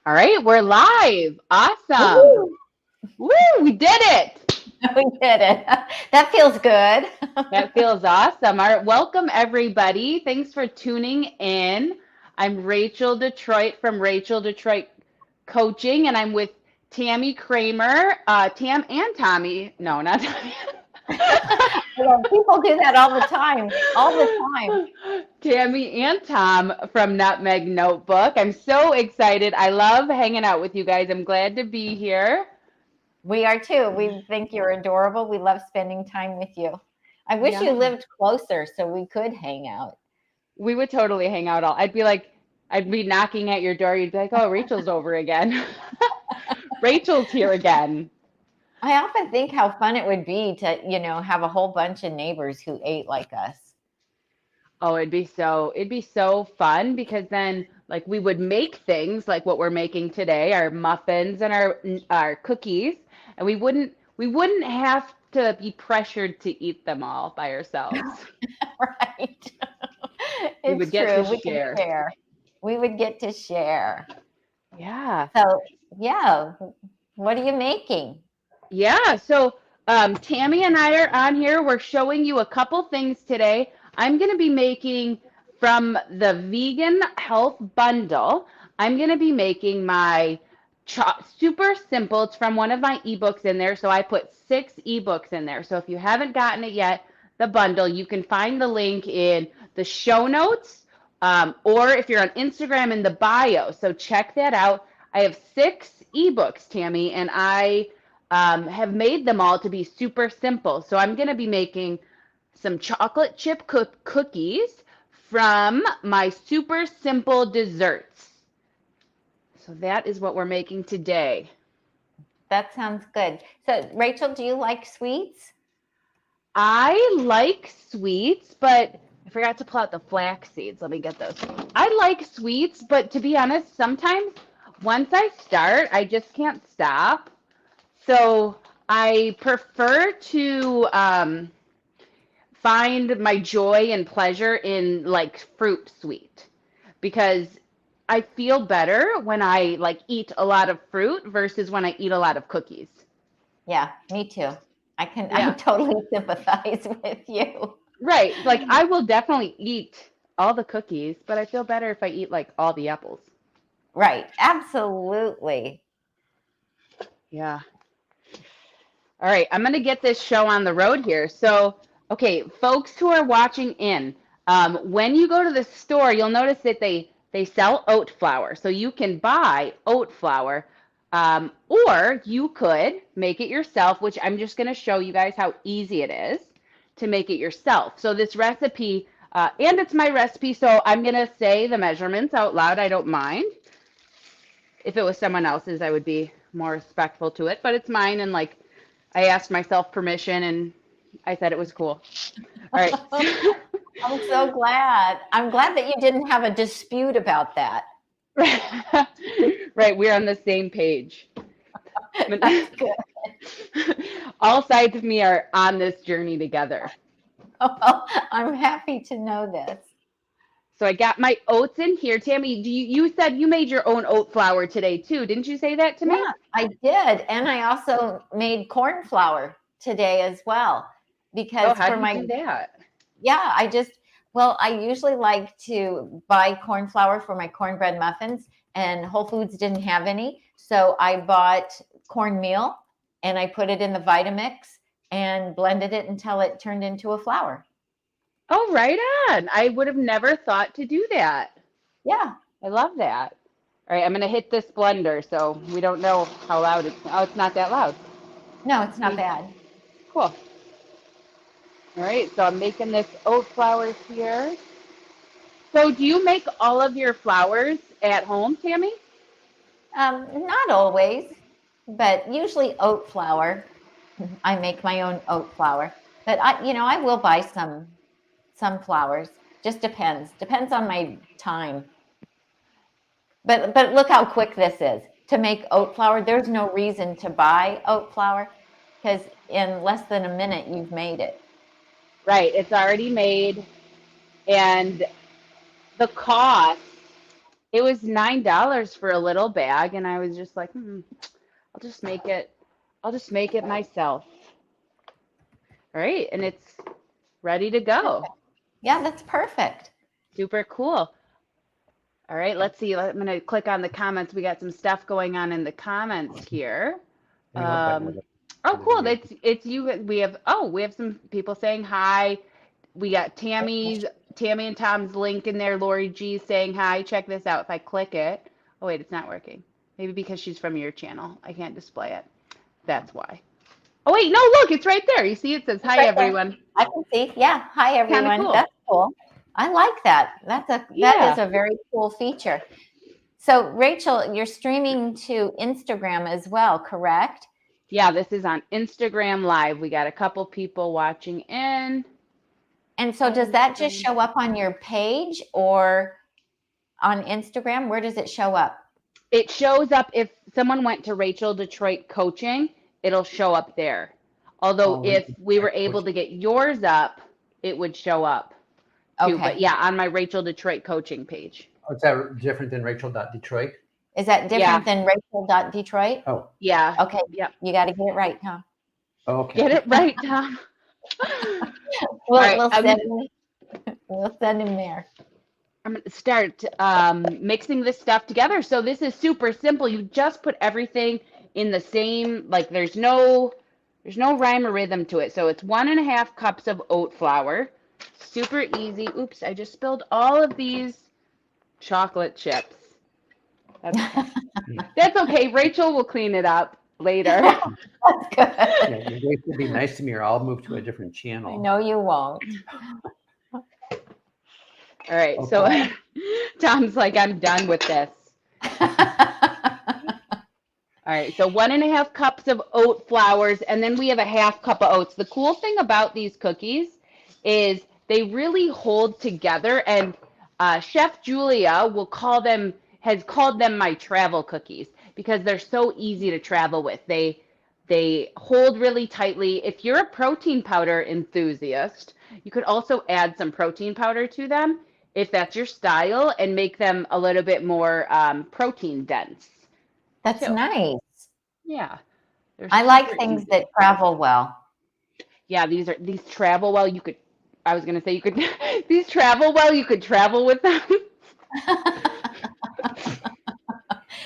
All right, we're live. Awesome. Woo! Woo, we did it. We did it. That feels good. That feels awesome. All right, welcome everybody. Thanks for tuning in. I'm Rachel Detroit from Rachel Detroit Coaching, and I'm with Tami Kramer, Tam and Tommy. No, not Tommy. Well, people do that all the time. Tammy and Tom from Nutmeg Notebook. I'm so excited. I love hanging out with you guys. I'm glad to be here. We are too. We think you're adorable. We love spending time with you. I wish you Yeah. lived closer so we could hang out. We would totally hang out all. I'd be knocking at your door. You'd be like, "Oh, Rachel's over again. Rachel's here again." I often think how fun it would be to, have a whole bunch of neighbors who ate like us. Oh, it'd be so fun because then like we would make things like what we're making today, our muffins and our cookies, and we wouldn't have to be pressured to eat them all by ourselves. Right. We would It's get to true. We could share. share. We would get to share. Yeah. So, yeah, what are you making? Yeah, so Tammy and I are on here. We're showing you a couple things today. I'm going to be making from the vegan health bundle. I'm going to be making my super simple. It's from one of my ebooks in there. So I put 6 ebooks in there. So if you haven't gotten it yet, the bundle, you can find the link in the show notes, or if you're on Instagram in the bio. So check that out. I have 6 ebooks, Tammy, and I have made them all to be super simple. So I'm going to be making some chocolate chip cookies from my super simple desserts. So that is what we're making today. That sounds good. So, Rachel, do you like sweets? I like sweets, but I forgot to pull out the flax seeds. Let me get those. I like sweets, but to be honest, sometimes once I start, I just can't stop. So I prefer to find my joy and pleasure in like fruit sweet because I feel better when I like eat a lot of fruit versus when I eat a lot of cookies. Yeah, me too. I Yeah, totally sympathize with you. right. Like I will definitely eat all the cookies, but I feel better if I eat like all the apples. Right. Absolutely. Yeah. All right, I'm going to get this show on the road here. So, okay, folks who are watching in, when you go to the store, you'll notice that they sell oat flour. So you can buy oat flour, or you could make it yourself, which I'm just going to show you guys how easy it is to make it yourself. So this recipe, and it's my recipe, so I'm going to say the measurements out loud. I don't mind. If it was someone else's, I would be more respectful to it, but it's mine, and like I asked myself permission and I said it was cool. All right. I'm so glad. I'm glad that you didn't have a dispute about that. Right, we're on the same page. That's good. All sides of me are on this journey together. Well, I'm happy to know this. So I got my oats in here. Tammy, you said you made your own oat flour today too. Didn't you say that to me? Yeah, I did. And I also made corn flour today as well Oh, because how for do you my do that? Yeah, well, I usually like to buy corn flour for my cornbread muffins, and Whole Foods didn't have any. So I bought cornmeal and I put it in the Vitamix and blended it until it turned into a flour. Oh, right on. I would have never thought to do that. Yeah. I love that. All right, I'm gonna hit this blender so we don't know how loud it's. Oh, it's not that loud. No, it's not Sweet. bad. Cool. All right, so I'm making this oat flour here. So do you make all of your flours at home, Tammy? Not always, but usually oat flour. I make my own oat flour, but I will buy some flours. Just depends. Depends on my time. But look how quick this is to make oat flour. There's no reason to buy oat flour because in less than a minute you've made it. Right, it's already made, and the cost. It was $9 for a little bag, and I was just like, I'll just make it. I'll just make it myself. All right, and it's ready to go. Yeah, that's perfect. Super cool. All right, let's see. I'm gonna click on the comments. We got some stuff going on in the comments here. Tell me what button Um, was it oh, for the cool. video? It's you. We have some people saying hi. We got Tammy and Tom's link in there. Lori G saying hi. Check this out. If I click it, oh wait, it's not working. Maybe because she's from your channel. I can't display it. That's why. Oh wait, no, look, it's right there. You see, it says hi Right there. everyone. I can see. Yeah. Hi, Kind of everyone. cool. That's cool. I like that. That Yeah. is a very cool feature. So, Rachel, you're streaming to Instagram as well, correct? Yeah, this is on Instagram Live. We got a couple people watching in. And so, does that just show up on your page or on Instagram? Where does it show up? It shows up if someone went to Rachel Detroit Coaching, it'll show up there. Although if we were able to get yours up, it would show up too. Okay. But yeah, on my Rachel Detroit Coaching page. Oh, is that different than Rachel.Detroit? Is that different than Rachel.Detroit? Oh, Yeah. Okay. Yep. You got to get it right, Tom. okay. Get it right, Tom. We'll send him there. I'm going to start mixing this stuff together. So this is super simple. You just put everything in the same, like there's no rhyme or rhythm to it. So it's 1.5 cups of oat flour. Super easy. Oops, I just spilled all of these chocolate chips. That's okay. Rachel will clean it up later. That's good. Yeah, you guys will be nice to me or I'll move to a different channel. I know you won't. All right. Okay. So Tom's like, I'm done with this. All right, so 1.5 cups of oat flours, and then we have a 1/2 cup of oats. The cool thing about these cookies is they really hold together, and Chef Julia has called them my travel cookies because they're so easy to travel with. They hold really tightly. If you're a protein powder enthusiast, you could also add some protein powder to them if that's your style and make them a little bit more protein dense. That's too. nice. Yeah. I like things that travel well. Yeah, these travel well. I was gonna say you could these travel well, you could travel with them.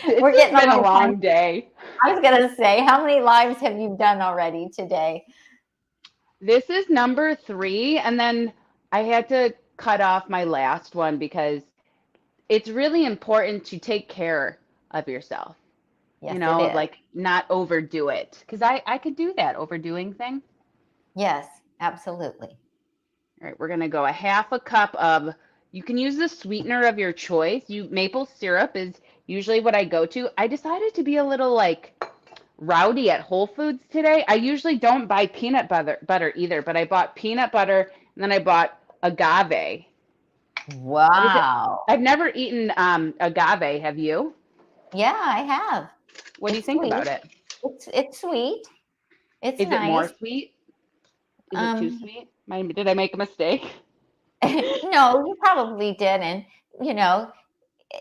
We're getting been a little long day. I was gonna say, how many lives have you done already today? This is number 3, and then I had to cut off my last one because it's really important to take care of yourself. Yes, You know, it is. like not overdo it. Because I could do that overdoing thing. Yes, absolutely. All right, we're gonna go a 1/2 cup of, you can use the sweetener of your choice. Maple syrup is usually what I go to. I decided to be a little like rowdy at Whole Foods today. I usually don't buy peanut butter either, but I bought peanut butter and then I bought agave. Wow. I've never eaten agave. Have you? Yeah, I have. What do you think about it? It's sweet. It's Is nice. it more sweet? Is it too sweet? Did I make a mistake? No, you probably didn't. You know,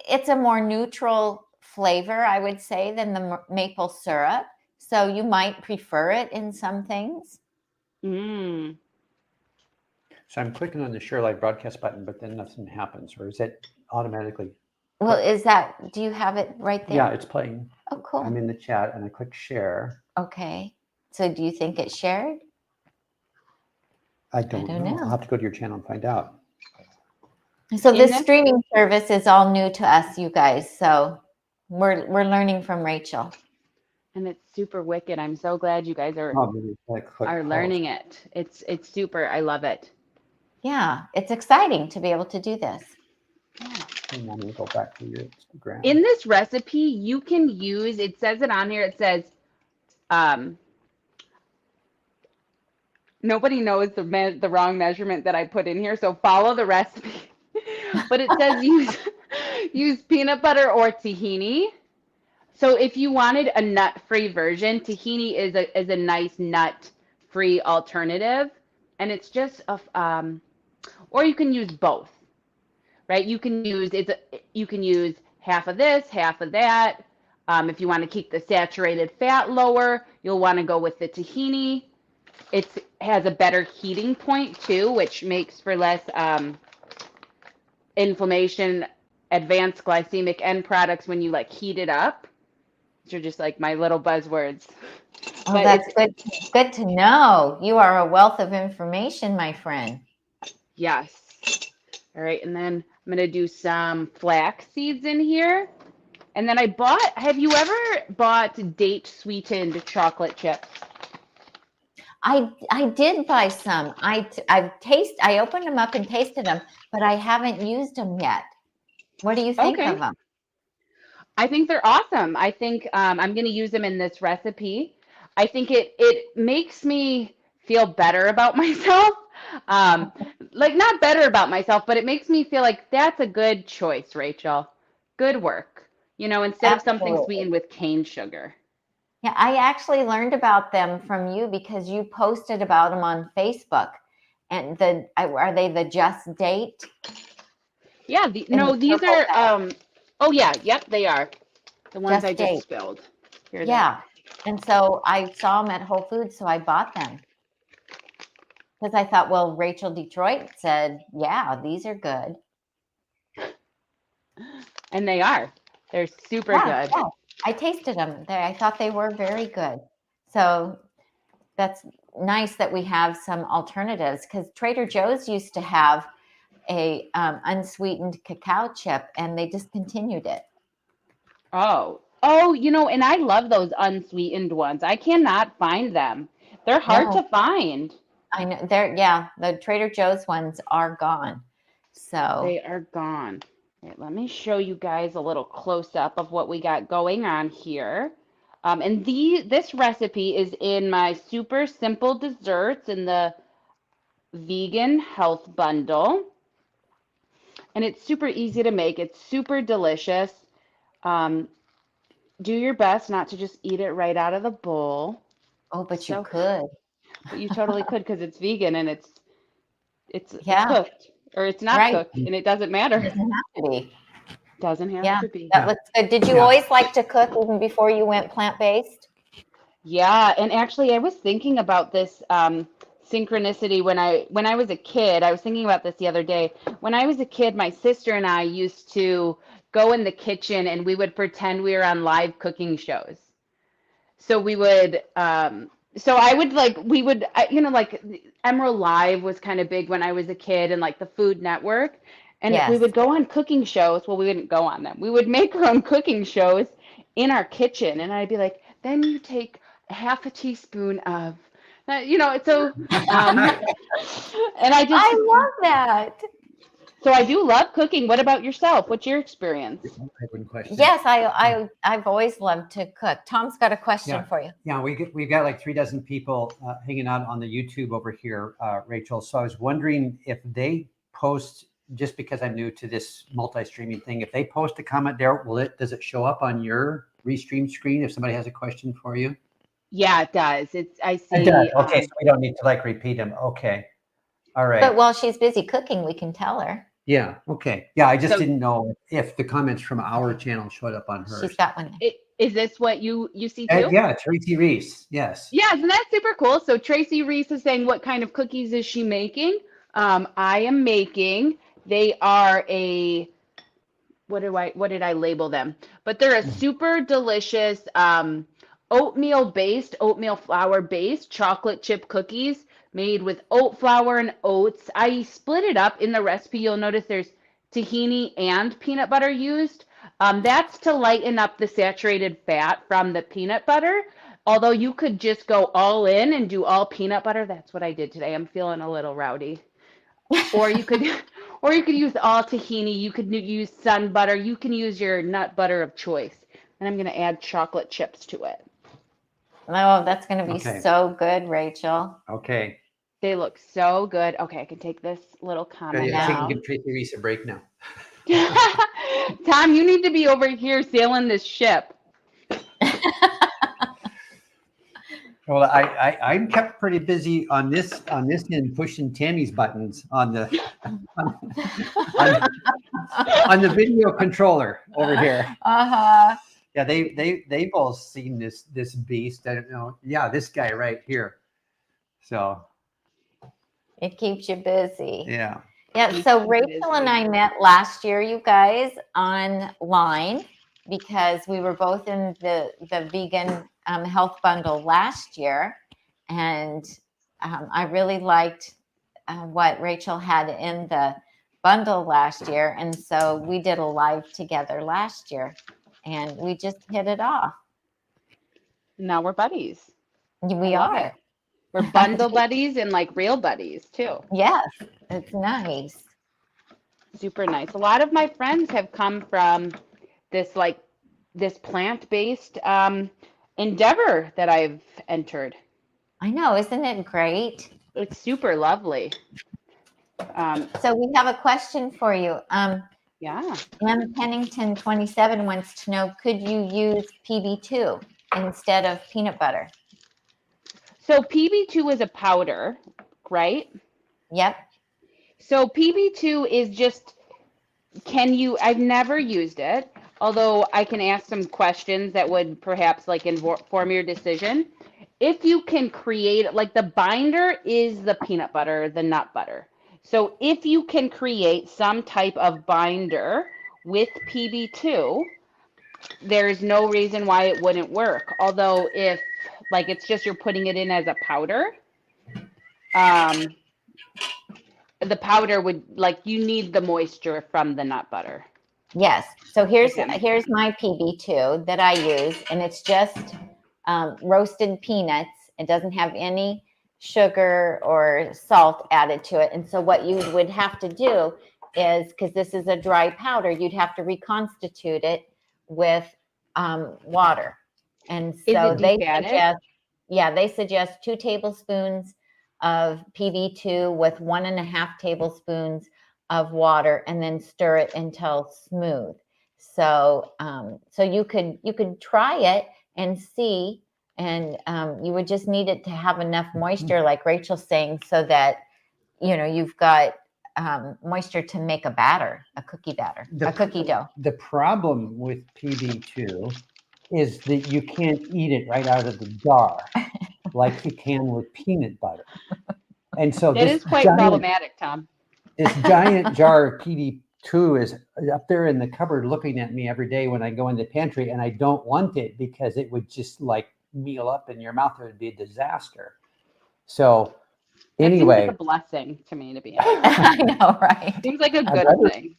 it's a more neutral flavor, I would say, than the maple syrup. So you might prefer it in some things. Mm. So I'm clicking on the share live broadcast button, but then nothing happens, or is it automatically? Well, do you have it right there? Yeah, it's playing. Oh, cool. I'm in the chat and I click share. Okay. So do you think it's shared? I don't know. I'll have to go to your channel and find out. So this streaming service is all new to us, you guys. So we're learning from Rachel. And it's super wicked. I'm so glad you guys are learning it. It's super. I love it. Yeah, it's exciting to be able to do this. Yeah. And I'm gonna go back to your Instagram. In this recipe, you can use, it says it on here, it says, nobody knows the wrong measurement that I put in here, so follow the recipe. But it says use peanut butter or tahini. So if you wanted a nut-free version, tahini is a nice nut-free alternative, and it's just or you can use both, right? You can use half of this, half of that. If you want to keep the saturated fat lower, you'll want to go with the tahini. It has a better heating point too, which makes for less inflammation, advanced glycemic end products when you like heat it up. These are just like my little buzzwords. Oh, But that's good. Good to know. You are a wealth of information, my friend. yes. All right, and then I'm gonna do some flax seeds in here. And then have you ever bought date sweetened chocolate chips? I did buy some. I opened them up and tasted them, but I haven't used them yet. What do you think Okay. of them? I think they're awesome. I think I'm going to use them in this recipe. I think it makes me feel better about myself. Like not better about myself, but it makes me feel like that's a good choice, Rachel. Good work. Instead of something Absolutely. sweetened with cane sugar. Yeah, I actually learned about them from you because you posted about them on Facebook. And are they the Just Date? Yeah, In the these purple are bag? oh yeah, yep, they are. The ones I Just just Date. spilled. Here they Yeah. are. And so I saw them at Whole Foods, so I bought them. Because I thought, well, Rachel Detroit said, yeah, these are good. And they are. They're super Yeah, good. yeah. I tasted them. I thought they were very good. So that's nice that we have some alternatives because Trader Joe's used to have a unsweetened cacao chip and they discontinued it. Oh, and I love those unsweetened ones. I cannot find them. They're hard No, to find. I know the Trader Joe's ones are gone. So They are gone. All right, let me show you guys a little close up of what we got going on here. And this recipe is in my super simple desserts in the vegan health bundle. And it's super easy to make. It's super delicious. Um, do your best not to just eat it right out of the bowl. but you So, could. but you totally could because it's vegan and it's Yeah, cooked or it's not right. cooked and it doesn't It matter. doesn't have to be. Doesn't have Yeah, to be. that Yeah. looks good. Did you Yeah. always like to cook even before you went plant-based? Yeah, and actually I was thinking about this synchronicity when I was a kid. I was thinking about this the other day. When I was a kid, my sister and I used to go in the kitchen and we would pretend we were on live cooking shows. So we would so I would like we would like Emerald Live was kind of big when I was a kid and like the Food Network, and we Yes. would go on cooking shows. Well, we wouldn't go on them. We would make our own cooking shows in our kitchen, and I'd be like, then you take half a teaspoon of so and I love that. so I do love cooking. What about yourself? What's your experience? Open question. Yes, I've always loved to cook. Tom's got a question for you. Yeah, we've got like 3 dozen people hanging out on the YouTube over here, Rachel. So I was wondering if they post, just because I'm new to this multi-streaming thing, if they post a comment there, does it show up on your restream screen if somebody has a question for you? Yeah, it does. I see. It does. Okay, so we don't need to like repeat them. Okay. All right. But while she's busy cooking, we can tell her. Yeah. Okay. Yeah, I just didn't know if the comments from our channel showed up on hers. She's got one. Is this what you see too? Yeah, Tracy Reese. Yes. Yeah, isn't that super cool? So Tracy Reese is saying, what kind of cookies is she making? I am making. They are what did I label them? But they're a super delicious oatmeal flour based chocolate chip cookies made with oat flour and oats. I split it up in the recipe. You'll notice there's tahini and peanut butter used. That's to lighten up the saturated fat from the peanut butter. Although you could just go all in and do all peanut butter. That's what I did today. I'm feeling a little rowdy. Or you could use all tahini. You could use sun butter. You can use your nut butter of choice. And I'm going to add chocolate chips to it. Oh, that's going to be so good, Rachel. Okay. They look so good. Okay, I can take this little comment I think now. give Tracy Reese a break now. Tom, you need to be over here sailing this ship. Well, I'm kept pretty busy on this end, pushing Tammy's buttons on the on the video controller over here. Uh-huh. Yeah, they've all seen this beast. I don't know. Yeah, this guy right here. So It keeps you busy. yeah. Yeah, Keeps so you Rachel and busy. I met last year, you guys, online because we were both in the vegan health bundle last year. And I really liked what Rachel had in the bundle last year. And so we did a live together last year and we just hit it off. Now we're buddies. We I love are. it. We're bundle buddies and like real buddies too. Yes, it's nice. Super nice. A lot of my friends have come from this plant-based endeavor that I've entered. I know, isn't it great? It's super lovely. So we have a question for you. Yeah. M. Pennington 27 wants to know, could you use PB2 instead of peanut butter? So PB2 is a powder, right? Yep. So PB2 is just, I've never used it, although I can ask some questions that would perhaps like inform your decision. If you can create, like the binder is the peanut butter, the nut butter. So if you can create some type of binder with PB2, there's no reason why it wouldn't work. Although if like it's just you're putting it in as a powder, the powder would like you need the moisture from the nut butter. Yes. So here's Okay. my PB2 that I use, and it's just roasted peanuts. It doesn't have any sugar or salt added to it. And so what you would have to do is, because this is a dry powder, you'd have to reconstitute it with water. And Is so it they defatted? suggest 2 tablespoons of PB2 with 1.5 tablespoons of water, and then stir it until smooth. So so you could try it and see, and you would just need it to have enough moisture, like Rachel's saying, so that you've got moisture to make a batter, a cookie batter, a cookie dough. The problem with PB2 is that you can't eat it right out of the jar like you can with peanut butter. And so That is quite problematic, Tom. This giant jar of PB2 is up there in the cupboard looking at me every day when I go in the pantry, and I don't want it because it would just like meal up in your mouth. It would be a disaster. So anyway. It seems like a blessing to me, to be honest. I know, right? Seems like a good thing.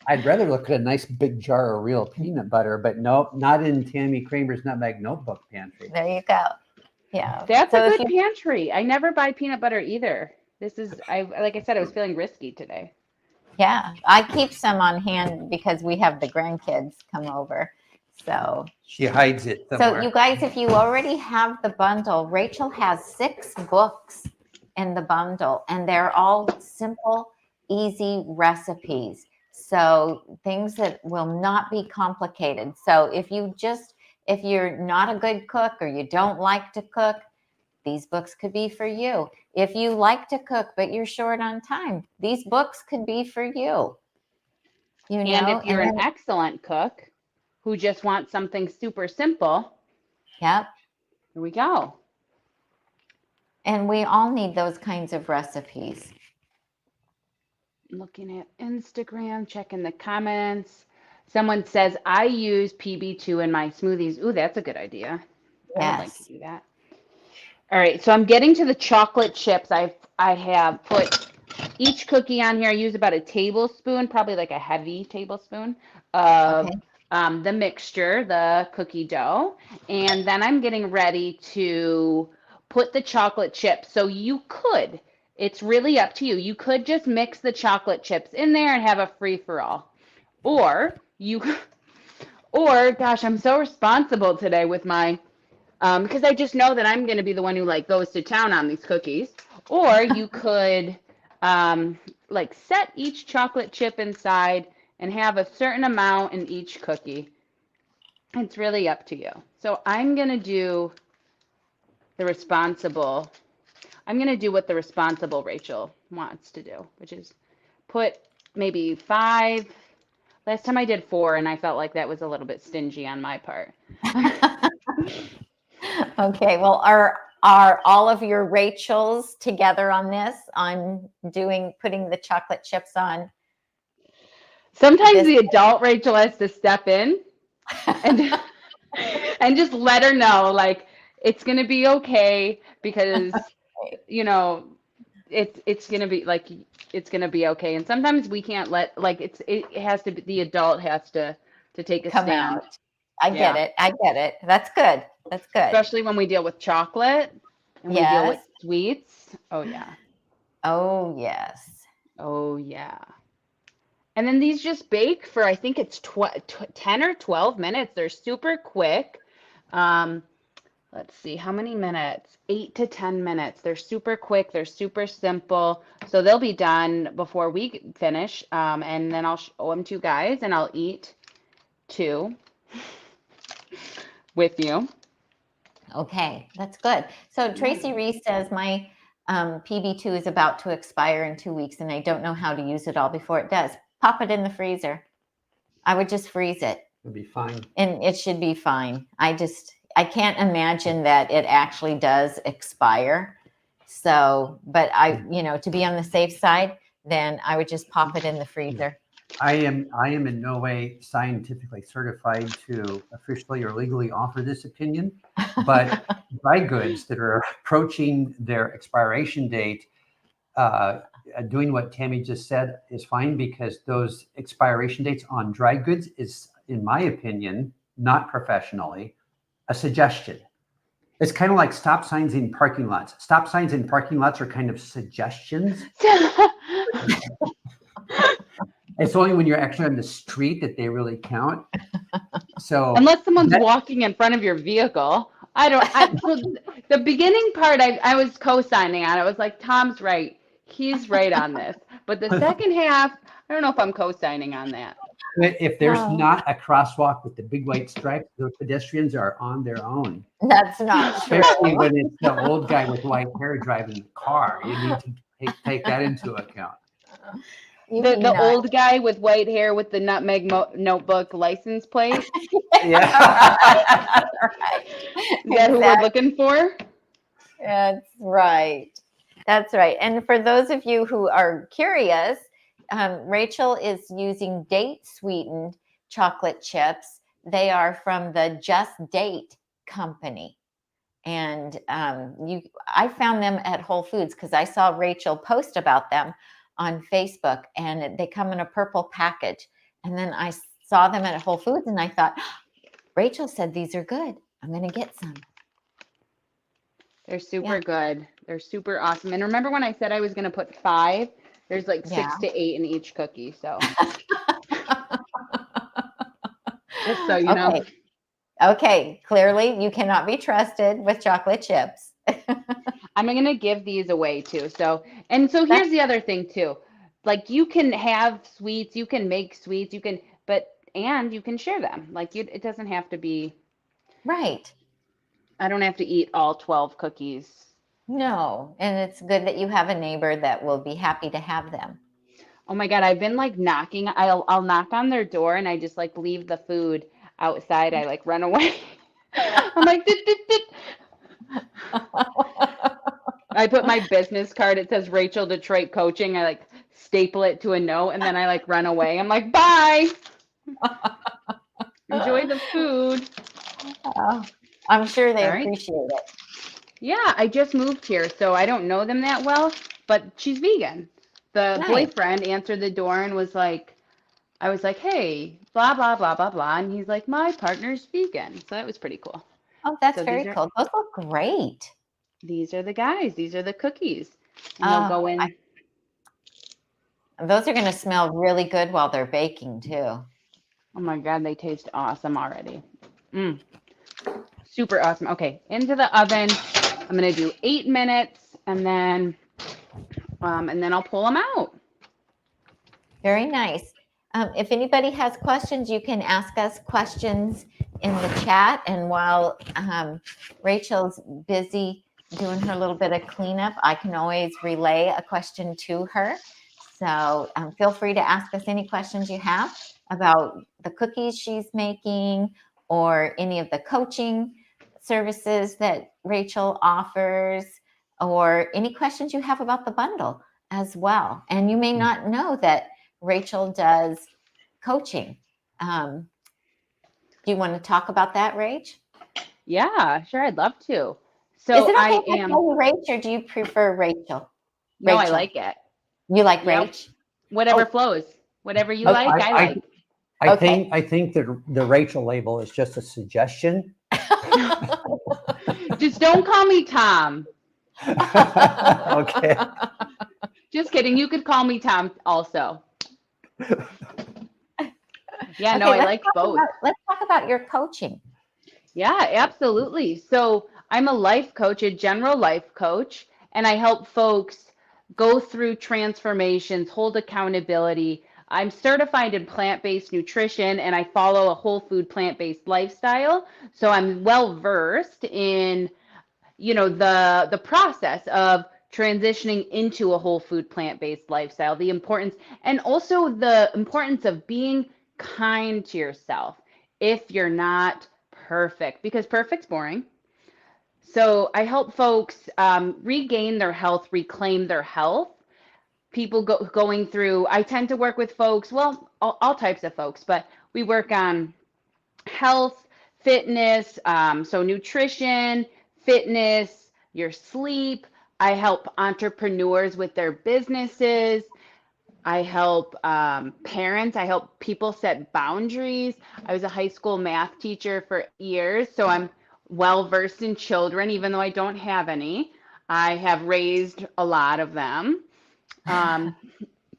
I'd rather look at a nice big jar of real peanut butter, but nope, not in Tami Kramer's Nutmeg Notebook pantry. There you go. Yeah. That's a good pantry. I never buy peanut butter either. This is, like I said, I was feeling risky today. Yeah, I keep some on hand because we have the grandkids come over. So she hides it somewhere. So you guys, if you already have the bundle, Rachel has 6 books in the bundle, and they're all simple, easy recipes. So things that will not be complicated. So if you're not a good cook or you don't like to cook, these books could be for you. If you like to cook, but you're short on time, these books could be for you. And if you're an excellent cook who just wants something super simple, yep, here we go. And we all need those kinds of recipes. Looking at Instagram, checking the comments. Someone says, I use PB2 in my smoothies. Ooh, that's a good idea. Yes. I would like to do that. All right, so I'm getting to the chocolate chips. I have put each cookie on here. I use about a tablespoon, probably like a heavy tablespoon of the mixture, the cookie dough. And then I'm getting ready to put the chocolate chips. So it's really up to you. You could just mix the chocolate chips in there and have a free-for-all. Or gosh, I'm so responsible today with my because I just know that I'm going to be the one who like goes to town on these cookies. Or you could like set each chocolate chip inside and have a certain amount in each cookie. It's really up to you. So I'm going to do what the responsible Rachel wants to do, which is put maybe 5 Last time I did 4, and I felt like that was a little bit stingy on my part. Okay, well, are all of your Rachels together on this? On putting the chocolate chips on Sometimes this? the adult Rachel has to step in and and just let her know, like, it's gonna be okay because you know it's gonna be like it's gonna be okay. And sometimes we can't let like it has to be the adult has to take a Come stand. out. I get Yeah. it. I get it. That's good. That's good. Especially when we deal with chocolate and we deal with Yes. sweets. Oh yeah. Oh, yes. Oh yeah. And then these just bake for I think it's 10 or 12 minutes. They're super quick. Um, let's see, how many minutes? 8 to 10 minutes. They're super quick. They're super simple. So they'll be done before we finish. And then I'll show them to you guys and I'll eat 2 with you. Okay, that's good. So Tracy Reese says my PB2 is about to expire in 2 weeks and I don't know how to use it all before it does. Pop it in the freezer. I would just freeze it. It'll be fine. And it should be fine. I can't imagine that it actually does expire. So, but to be on the safe side, then I would just pop it in the freezer. I am in no way scientifically certified to officially or legally offer this opinion, but dry goods that are approaching their expiration date, doing what Tami just said is fine, because those expiration dates on dry goods is, in my opinion, not professionally, a suggestion. It's kind of like stop signs in parking lots. Stop signs in parking lots are kind of suggestions. It's only when you're actually on the street that they really count. So unless someone's walking in front of your vehicle, so the beginning part, I was co-signing on. I was like, Tom's right. He's right on this. But the second half, I don't know if I'm co-signing on that. if there's not a crosswalk with the big white stripes, the pedestrians are on their own. That's not true. Especially when it's the old guy with white hair driving the car. You need to take that into account. The old guy with white hair with the nutmeg notebook license plate. Yeah. Is that who we're looking for? That's right. That's right. And for those of you who are curious, Rachel is using date sweetened chocolate chips. They are from the Just Date company. And I found them at Whole Foods because I saw Rachel post about them on Facebook, and they come in a purple package. And then I saw them at Whole Foods and I thought, Rachel said these are good. I'm going to get some. They're super good. They're super awesome. And remember when I said I was going to put 5? There's like 6 to 8 in each cookie. So just so you know. Okay. Clearly you cannot be trusted with chocolate chips. I'm going to give these away too. So here's the other thing too. Like you can have sweets, you can make sweets, you can share them. Like it doesn't have to be right. I don't have to eat all 12 cookies. No, and it's good that you have a neighbor that will be happy to have them. Oh my God, I've been like knocking. I'll knock on their door and I just like leave the food outside. I like run away. I'm like, dit, dit, dit. I put my business card. It says Rachel Detroit Coaching. I like staple it to a note and then I like run away. I'm like, bye. Enjoy the food. I'm sure they appreciate it. Yeah, I just moved here, so I don't know them that well, but she's vegan. The boyfriend answered the door and was like, I was like, hey, blah, blah, blah, blah, blah. And he's like, my partner's vegan. So that was pretty cool. Oh, that's very cool. Those look great. These are the guys. These are the cookies. And they'll go in. Those are going to smell really good while they're baking too. Oh my God, they taste awesome already. Super awesome. Okay, into the oven. I'm going to do 8 minutes and then I'll pull them out. Very nice. If anybody has questions, you can ask us questions in the chat. And while Rachel's busy doing her little bit of cleanup, I can always relay a question to her. So feel free to ask us any questions you have. about the cookies she's making or any of the coaching services that Rachel offers, or any questions you have about the bundle as well. And you may not know that Rachel does coaching. Do you want to talk about that, Rach? Yeah, sure. I'd love to. Is So it okay I if I am, call you Rach, or do you prefer Rachel? no, I Rachel. like it. You like Yep. Rach? Whatever Oh. flows. Whatever you like, I like. I think the Rachel label is just a suggestion. Just don't call me Tom. Okay. Just kidding. You could call me Tom also. Yeah, no, Okay, I like both. Let's talk about your coaching. Yeah, absolutely. So I'm a life coach, a general life coach, and I help folks go through transformations, hold accountability. I'm certified in plant-based nutrition and I follow a whole food plant-based lifestyle. So I'm well versed in, the process of transitioning into a whole food plant-based lifestyle, the importance, and also the importance of being kind to yourself if you're not perfect, because perfect's boring. So I help folks regain their health, reclaim their health. People going through, I tend to work with folks, well, all types of folks, but we work on health, fitness, so nutrition, fitness, your sleep. I help entrepreneurs with their businesses. I help parents. I help people set boundaries. I was a high school math teacher for years, so I'm well versed in children, even though I don't have any. I have raised a lot of them. Um,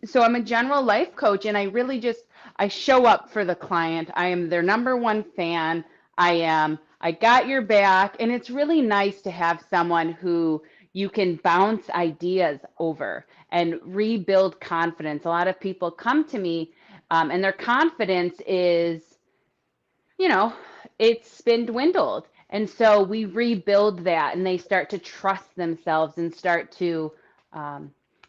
so I'm a general life coach, and I show up for the client. I am their number one fan. I got your back, and it's really nice to have someone who you can bounce ideas over and rebuild confidence. A lot of people come to me, and their confidence is, you know, it's been dwindled. And so we rebuild that and they start to trust themselves and start to,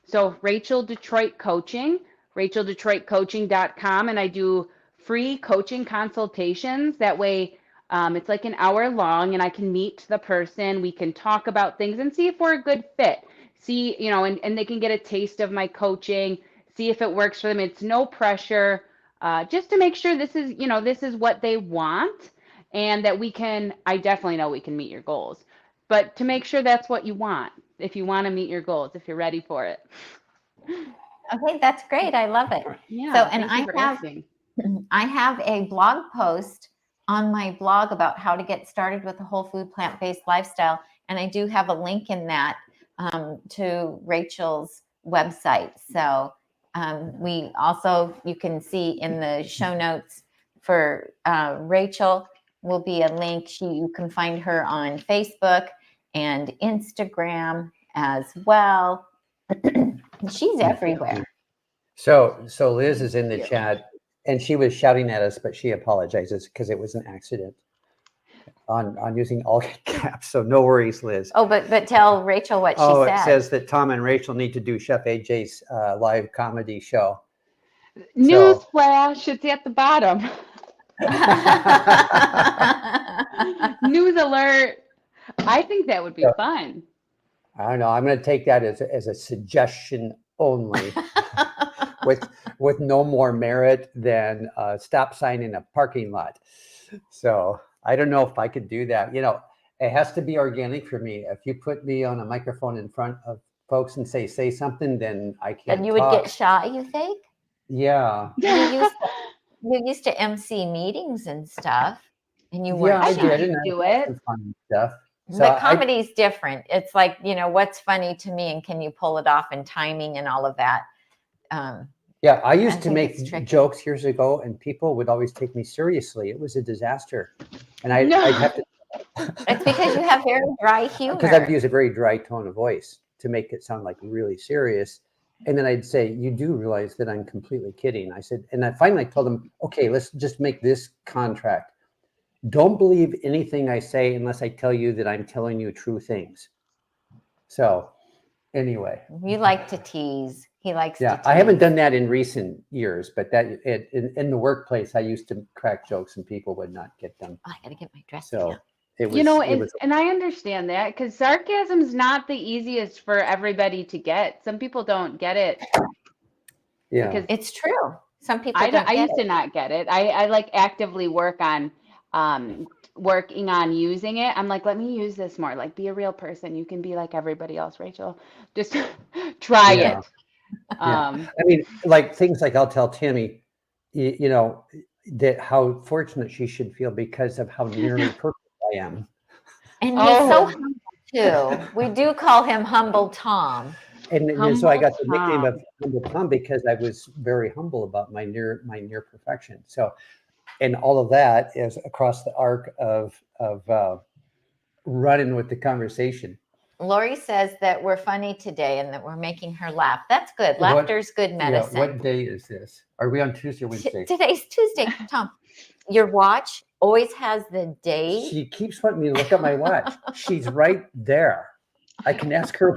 so Rachel Detroit Coaching, RachelDetroitCoaching.com, and I do free coaching consultations. That way, it's like an hour long and I can meet the person. We can talk about things and see if we're a good fit. See, and they can get a taste of my coaching, see if it works for them. It's no pressure, just to make sure this is what they want and that I definitely know we can meet your goals, but to make sure that's what you want, if you want to meet your goals, if you're ready for it. Okay, that's great. I love it. Yeah. So, and thank you for asking. I have a blog post on my blog about how to get started with a whole food plant-based lifestyle. And I do have a link in that to Rachel's website. So we also, you can see in the show notes for Rachel will be a link. You can find her on Facebook and Instagram as well. She's everywhere. So Liz is in the Thank you. chat and she was shouting at us, but she apologizes because it was an accident on using all caps. So no worries, Liz. Oh, but tell Rachel what she said. It says that Tom and Rachel need to do Chef AJ's live comedy show. Newsflash, it's at the bottom. News alert. I think that would be fun. I don't know. I'm going to take that as a suggestion only, with no more merit than a stop sign in a parking lot. So I don't know if I could do that. It has to be organic for me. If you put me on a microphone in front of folks and say something, then I can't. And you would get shy, you think? Yeah. You used to MC meetings and stuff, and you weren't. Yeah, I shy. did. Do it. Some funny stuff. So But comedy's different. It's like, what's funny to me and can you pull it off, and timing and all of that. Yeah, I used to make jokes years ago and people would always take me seriously. It was a disaster. And I'd have to. It's because you have very dry humor. Because I'd use a very dry tone of voice to make it sound like really serious. And then I'd say, you do realize that I'm completely kidding. I said, and I finally told them, okay, let's just make this contract. Don't believe anything I say unless I tell you that I'm telling you true things. So anyway. You like to tease. He likes Yeah, to I haven't tease. done that in recent years, but that in the workplace, I used to crack jokes and people would not get them. Oh, I gotta get my dress So down. it You know, was and I understand that because sarcasm's not the easiest for everybody to get. Some people don't get it yeah. because It's true. Some people don't I get used to it. not get it. I like actively working on using it. I'm like, let me use this more. Like, be a real person. You can be like everybody else, Rachel. Just try Yeah. it. Yeah. I mean, like things like I'll tell Tammy, you know, that how fortunate she should feel because of how nearly perfect I am. And he's so Oh, humble too. We do call him Humble Tom. And so I humble got the nickname of Tom. Humble Tom because I was very humble about my near perfection. So, and all of that is across the arc of running with the conversation. Lori says that we're funny today and that we're making her laugh. That's good. What- Laughter's good Yeah. medicine. What day is this? Are we on Tuesday or Wednesday? Today's Tuesday, Tom. Your watch always has the day. She keeps wanting me to look at my watch. She's right there. I can ask her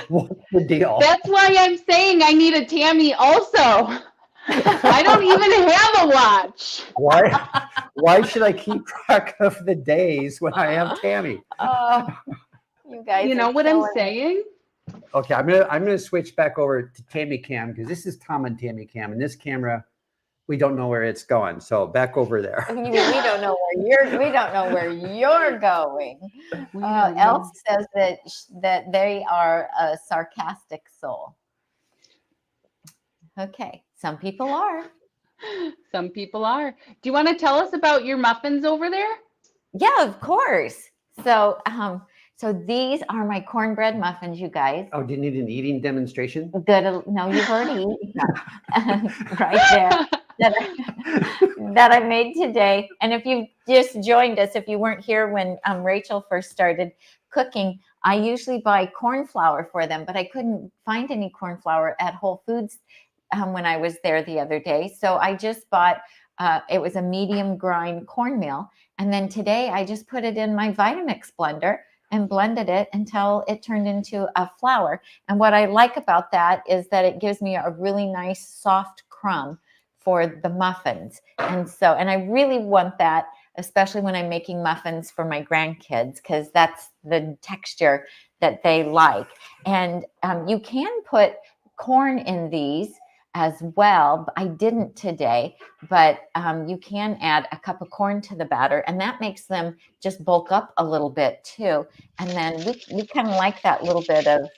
what's the deal. That's why I'm saying I need a Tammy also. I don't even have a watch. Why should I keep track of the days when I have Tammy? Oh, you guys. You know are what I'm killing me. saying? Okay, I'm gonna switch back over to Tammy Cam because this is Tom and Tammy Cam, and this camera, we don't know where it's going. So back over there. You mean we don't know where you're going. We don't know. Elf says that they are a sarcastic soul. Okay, some people are. Some people are. Do you want to tell us about your muffins over there? Yeah, of course. So, so these are my cornbread muffins, you guys. Oh, do you need an eating demonstration? Good. No, you've already eaten them right there. That I made today. And if you just joined us, if you weren't here when Rachel first started cooking, I usually buy corn flour for them, but I couldn't find any corn flour at Whole Foods when I was there the other day. So I just bought, it was a medium grind cornmeal. And then today I just put it in my Vitamix blender and blended it until it turned into a flour. And what I like about that is that it gives me a really nice soft crumb for the muffins. And I really want that, especially when I'm making muffins for my grandkids, because that's the texture that they like. And you can put corn in these as well. I didn't today, but you can add a cup of corn to the batter, and that makes them just bulk up a little bit too. And then we kind of like that little bit of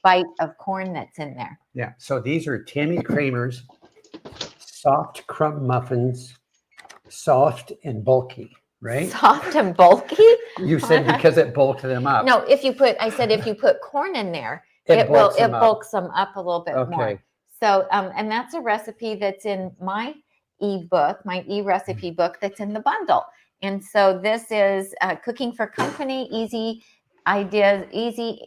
bite of corn that's in there. Yeah. So these are Tami Kramer's soft crumb muffins, soft and bulky, right? Soft and bulky? You said because it bulked them up. No, I said if you put corn in there, it bulks them up. bulks them up a little bit more. Okay. So, and that's a recipe that's in my ebook, my e-recipe book that's in the bundle. And so this is Cooking for Company, easy ideas, easy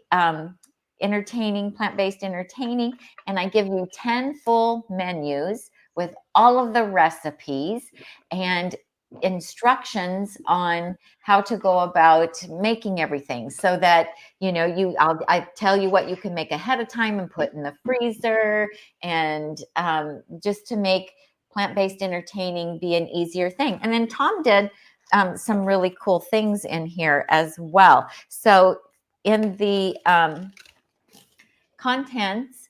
entertaining, plant-based entertaining. And I give you 10 full menus with all of the recipes and instructions on how to go about making everything, so that I tell you what you can make ahead of time and put in the freezer, and just to make plant-based entertaining be an easier thing. And then Tom did some really cool things in here as well. So in the contents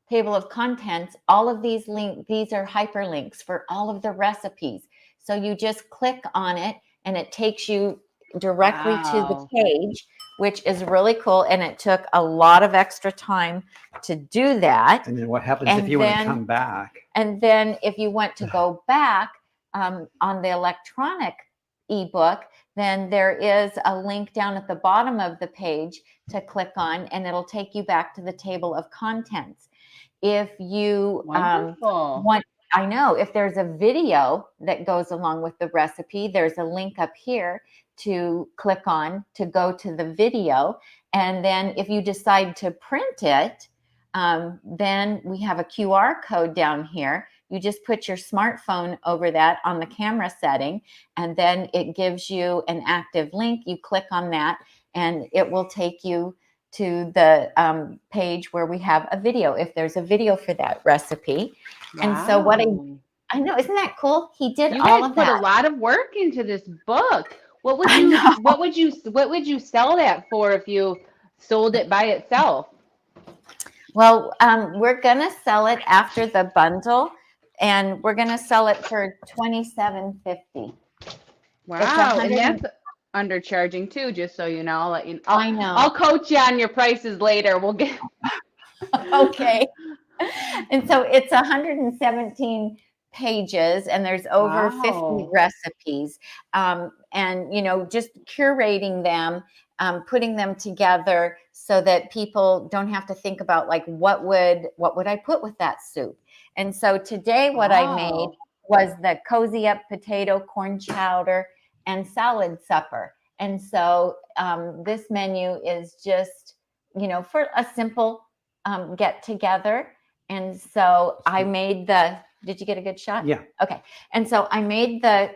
table of contents, all of these these are hyperlinks for all of the recipes. So you just click on it and it takes you directly to the page, which is really cool. And it took a lot of extra time to do that. And then what happens if you want to come back? And then if you want to go back on the electronic ebook, then there is a link down at the bottom of the page to click on, and it'll take you back to the table of contents. If you if there's a video that goes along with the recipe, there's a link up here to click on to go to the video. And then if you decide to print it, then we have a QR code down here. You just put your smartphone over that on the camera setting, and then it gives you an active link. You click on that and it will take you to the page where we have a video, if there's a video for that recipe. And so what Wow. I know, isn't that cool? He did You all guys of put a that. lot of work into this book. What would I you know. what would you sell that for if you sold it by itself? Well, we're gonna sell it after the bundle, and we're gonna sell it for $27.50. It's Wow, and 100. that's undercharging too, just so you know. I'll let you I know. I'll coach you on your prices later. We'll get Okay. And so it's 117 pages, and there's over 50 Wow. recipes. And just curating them, putting them together so that people don't have to think about, like, what would I put with that soup. And so today what I made Wow. was the cozy up potato, corn chowder, and salad supper. And so this menu is just for a simple get together. And so I made did you get a good shot? Yeah. Okay. And so I made the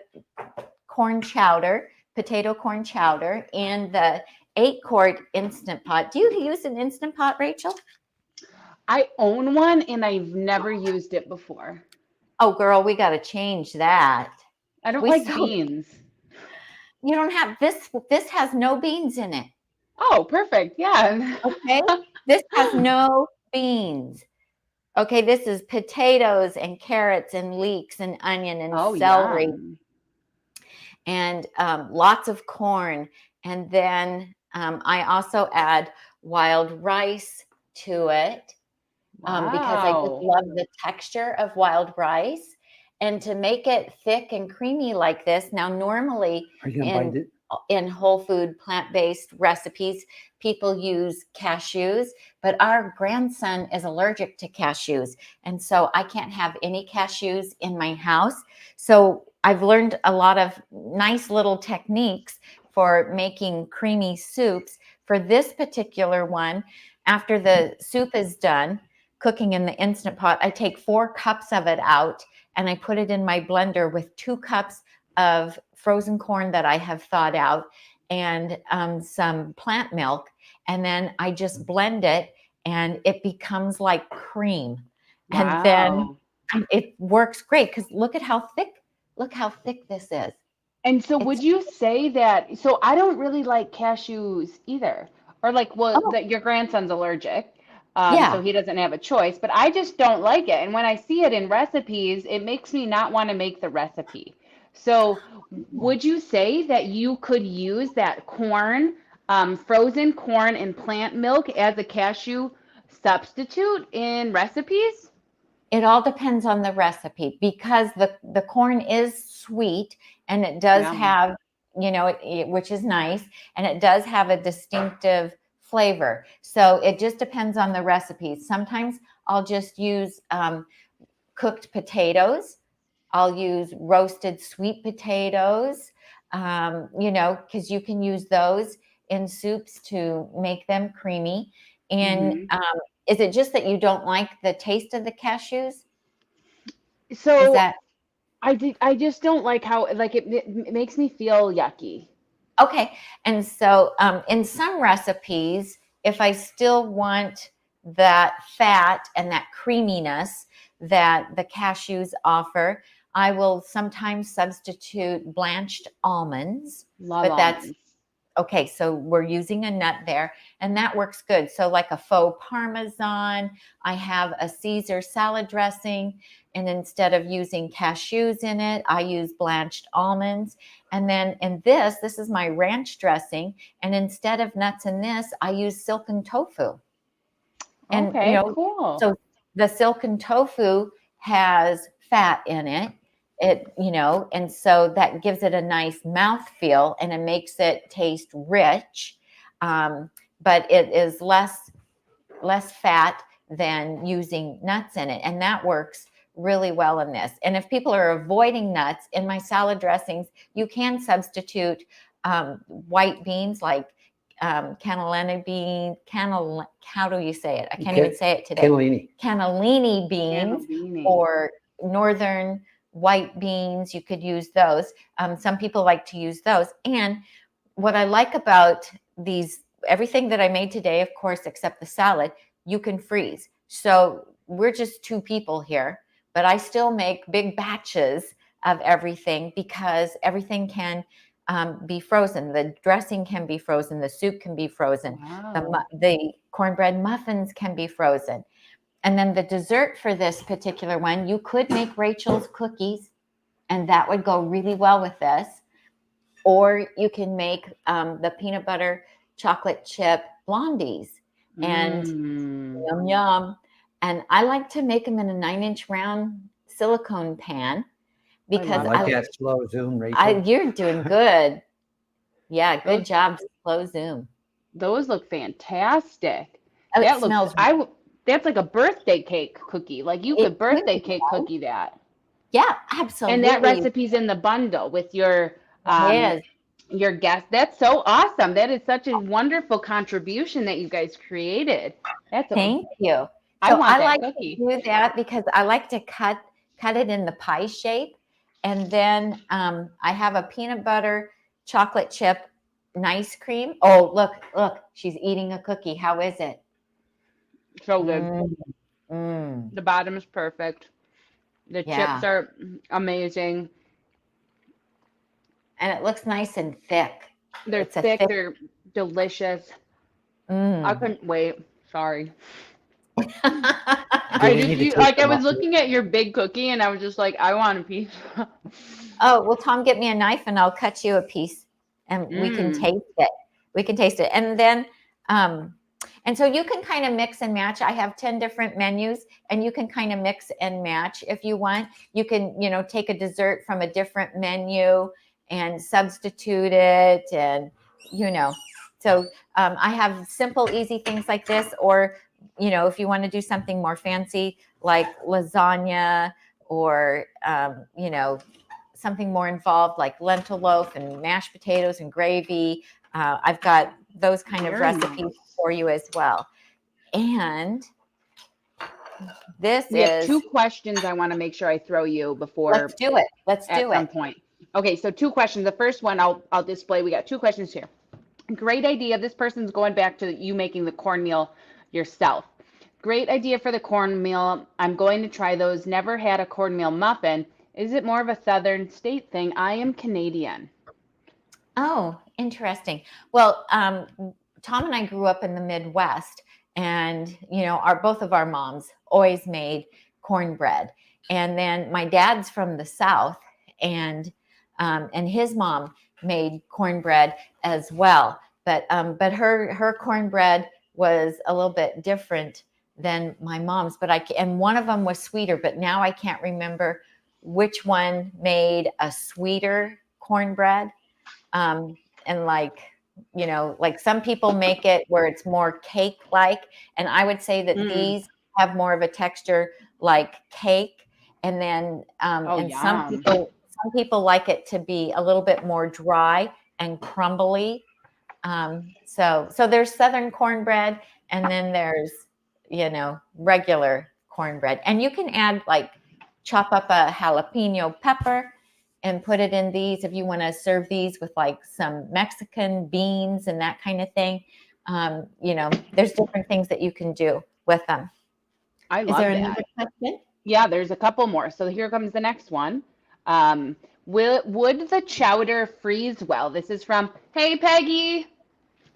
corn chowder, potato corn chowder, in the 8-quart Instant Pot. Do you use an Instant Pot, Rachel? I own one and I've never used it before. Oh, girl, we got to change that. I don't We like so beans. You don't have this. This has no beans in it. Oh, perfect. Yeah. Okay. This has no beans. Okay, this is potatoes and carrots and leeks and onion and Oh, celery yum. and lots of corn. And then I also add wild rice to it because I just Wow. love the texture of wild rice. And to make it thick and creamy like this, now normally Are you gonna bite it? in whole food plant-based recipes, people use cashews, but our grandson is allergic to cashews. And so I can't have any cashews in my house. So I've learned a lot of nice little techniques for making creamy soups. For this particular one, after the soup is done cooking in the Instant Pot, I take 4 cups of it out and I put it in my blender with 2 cups of frozen corn that I have thawed out and some plant milk. And then I just blend it and it becomes like cream. And then Wow. it works great because look how thick this is. And so It's would you say that, so I don't really like cashews either, or like, well, oh that your grandson's allergic, so yeah. he doesn't have a choice, but I just don't like it. And when I see it in recipes, it makes me not want to make the recipe. So would you say that you could use that corn, frozen corn and plant milk as a cashew substitute in recipes? It all depends on the recipe because the corn is sweet and it does Yum. have, which is nice, and it does have a distinctive flavor. So it just depends on the recipes. Sometimes I'll just use cooked potatoes. I'll use roasted sweet potatoes, because you can use those in soups to make them creamy. And Hmm. is it just that you don't like the taste of the cashews? Is So that I just don't like how like it makes me feel yucky. okay? And so in some recipes, if I still want that fat and that creaminess that the cashews offer, I will sometimes substitute blanched almonds, Love but that's almonds. okay, so we're using a nut there, and that works good. So like a faux Parmesan, I have a Caesar salad dressing, and instead of using cashews in it, I use blanched almonds. And then in this is my ranch dressing, and instead of nuts in this, I use silken tofu. And Okay, cool. so the silken tofu has fat in it. And so that gives it a nice mouth feel and it makes it taste rich. But it is less fat than using nuts in it. And that works really well in this. And if people are avoiding nuts in my salad dressings, you can substitute white beans like cannellini bean, how do you say it? I can't even say it today. Cannellini beans Cannellini. or northern white beans. You could use those. Some people like to use those. And what I like about these everything that I made today, of course, except the salad, you can freeze. So we're just 2 people here, but I still make big batches of everything because everything can be frozen. The dressing can be frozen. The soup can be frozen. Wow. The cornbread muffins can be frozen. And then the dessert for this particular one, you could make Rachel's cookies, and that would go really well with this. Or you can make the peanut butter chocolate chip blondies, and yum yum. And I like to make them in a 9-inch round silicone pan because I like that slow zoom, Rachel. you're doing good. Yeah, good job, slow zoom. Those look fantastic. Oh, That it smells. That's like a birthday cake cookie. Like you could birthday cake cookie that. Yeah, absolutely. And that recipe's in the bundle with your Yes. your guest. That's so awesome. That is such a wonderful contribution that you guys created. Thank you. I So want I that like cookie. to do that because I like to cut it in the pie shape, and then I have a peanut butter chocolate chip nice cream. Oh, look, she's eating a cookie. How is it? So good. The bottom is perfect. The chips are amazing. And it looks nice and thick. They're thick. They're delicious. I couldn't wait. Sorry. I was looking at your big cookie and I was just like, I want a piece. Oh, well, Tom, get me a knife and I'll cut you a piece and we can taste it. We can taste it. And then, and so you can kind of mix and match. I have 10 different menus and you can kind of mix and match if you want. You can, take a dessert from a different menu and substitute it. And, so I have simple, easy things like this, or, if you want to do something more fancy like lasagna or, something more involved like lentil loaf and mashed potatoes and gravy. I've got those kind of recipes for you as well. And we have 2 questions I want to make sure I throw you before. Let's do it. At some point. Okay, so 2 questions. The first one I'll display. We got 2 questions here. Great idea. This person's going back to you making the cornmeal yourself. Great idea for the cornmeal. I'm going to try those. Never had a cornmeal muffin. Is it more of a southern state thing? I am Canadian. Oh, interesting. Well, Tom and I grew up in the Midwest, and both of our moms always made cornbread. And then my dad's from the South, and his mom made cornbread as well. But her cornbread was a little bit different than my mom's. And one of them was sweeter, but now I can't remember which one made a sweeter cornbread. And like some people make it where it's more cake-like. And I would say that these have more of a texture like cake. And then, some people like it to be a little bit more dry and crumbly. So there's Southern cornbread, and then there's, regular cornbread. And you can add chop up a jalapeno pepper and put it in these if you want to serve these with some Mexican beans and that kind of thing. There's different things that you can do with them. I love that. Is there another question? Yeah, there's a couple more. So here comes the next one. Would the chowder freeze well? This is from, hey, Peggy.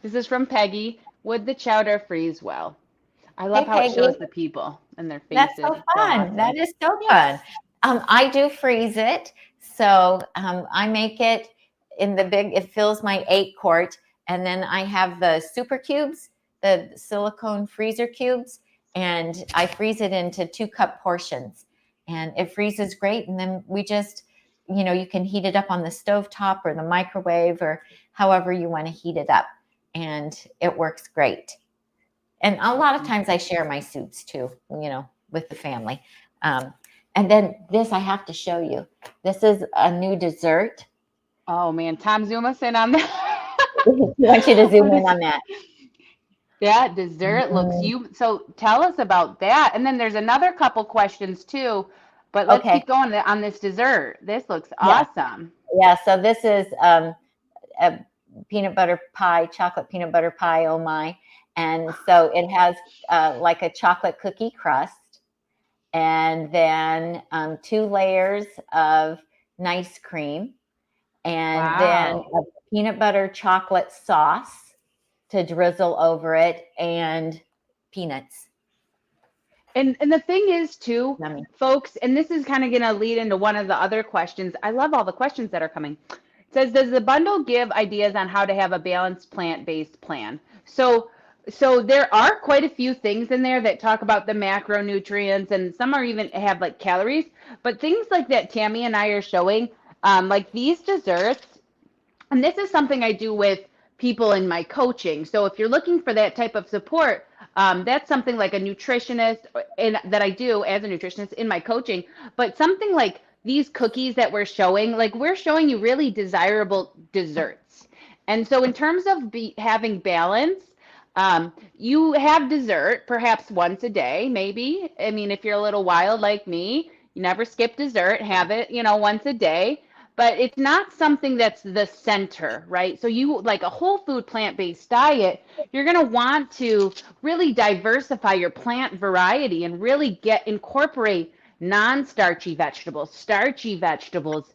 This is from Peggy. Would the chowder freeze well? I love how it shows the people and their faces. That's so fun. That is so fun. I do freeze it. So I make it in the big, it fills my 8-quart. And then I have the super cubes, the silicone freezer cubes, and I freeze it into 2-cup portions. And it freezes great. And then we just, you can heat it up on the stovetop or the microwave or however you want to heat it up. And it works great. And a lot of times I share my soups too, with the family. And then this I have to show you. This is a new dessert. Oh man, Tom, zoom us in on that. I want you to zoom in on that. That dessert looks so tell us about that. And then there's another couple questions too, but let's keep going on this dessert. This looks awesome. Yeah, so this is peanut butter pie, chocolate peanut butter pie, oh my. And so it has like a chocolate cookie crust, and then 2 layers of nice cream, and then Wow. a peanut butter chocolate sauce to drizzle over it, and peanuts. And the thing is too, Yummy. folks, and this is kind of going to lead into one of the other questions. I love all the questions that are coming. It says, does the bundle give ideas on how to have a balanced plant-based plan? So there are quite a few things in there that talk about the macronutrients, and some are even have like calories, but things like that Tami and I are showing, like these desserts, and this is something I do with people in my coaching. So if you're looking for that type of support, that's something like a nutritionist that I do as a nutritionist in my coaching. But something like these cookies that we're showing, like we're showing you really desirable desserts. And so in terms of having balance, you have dessert perhaps once a day, maybe. I mean, if you're a little wild like me, you never skip dessert, have it, once a day, but it's not something that's the center, right? So you like a whole food plant-based diet, you're going to want to really diversify your plant variety and really incorporate non-starchy vegetables, starchy vegetables,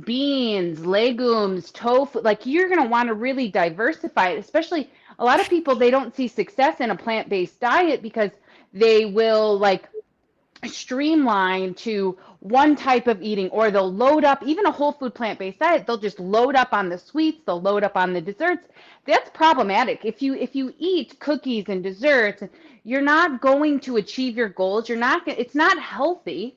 beans, legumes, tofu. Like you're going to want to really diversify it, especially a lot of people, they don't see success in a plant-based diet because they will like streamline to one type of eating, or they'll load up. Even a whole food plant-based diet, they'll just load up on the sweets, they'll load up on the desserts. That's problematic. If you eat cookies and desserts, you're not going to achieve your goals. It's not healthy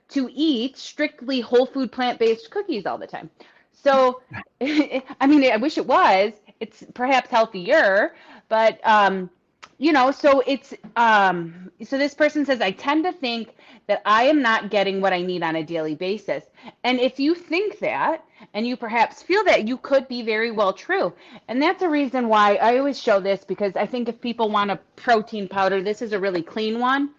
to eat strictly whole food plant-based cookies all the time. So I mean, I wish it was. It's perhaps healthier, but so it's so this person says, I tend to think that I am not getting what I need on a daily basis. And if you think that, and you perhaps feel that, you could be very well true. And that's a reason why I always show this, because I think if people want a protein powder, this is a really clean one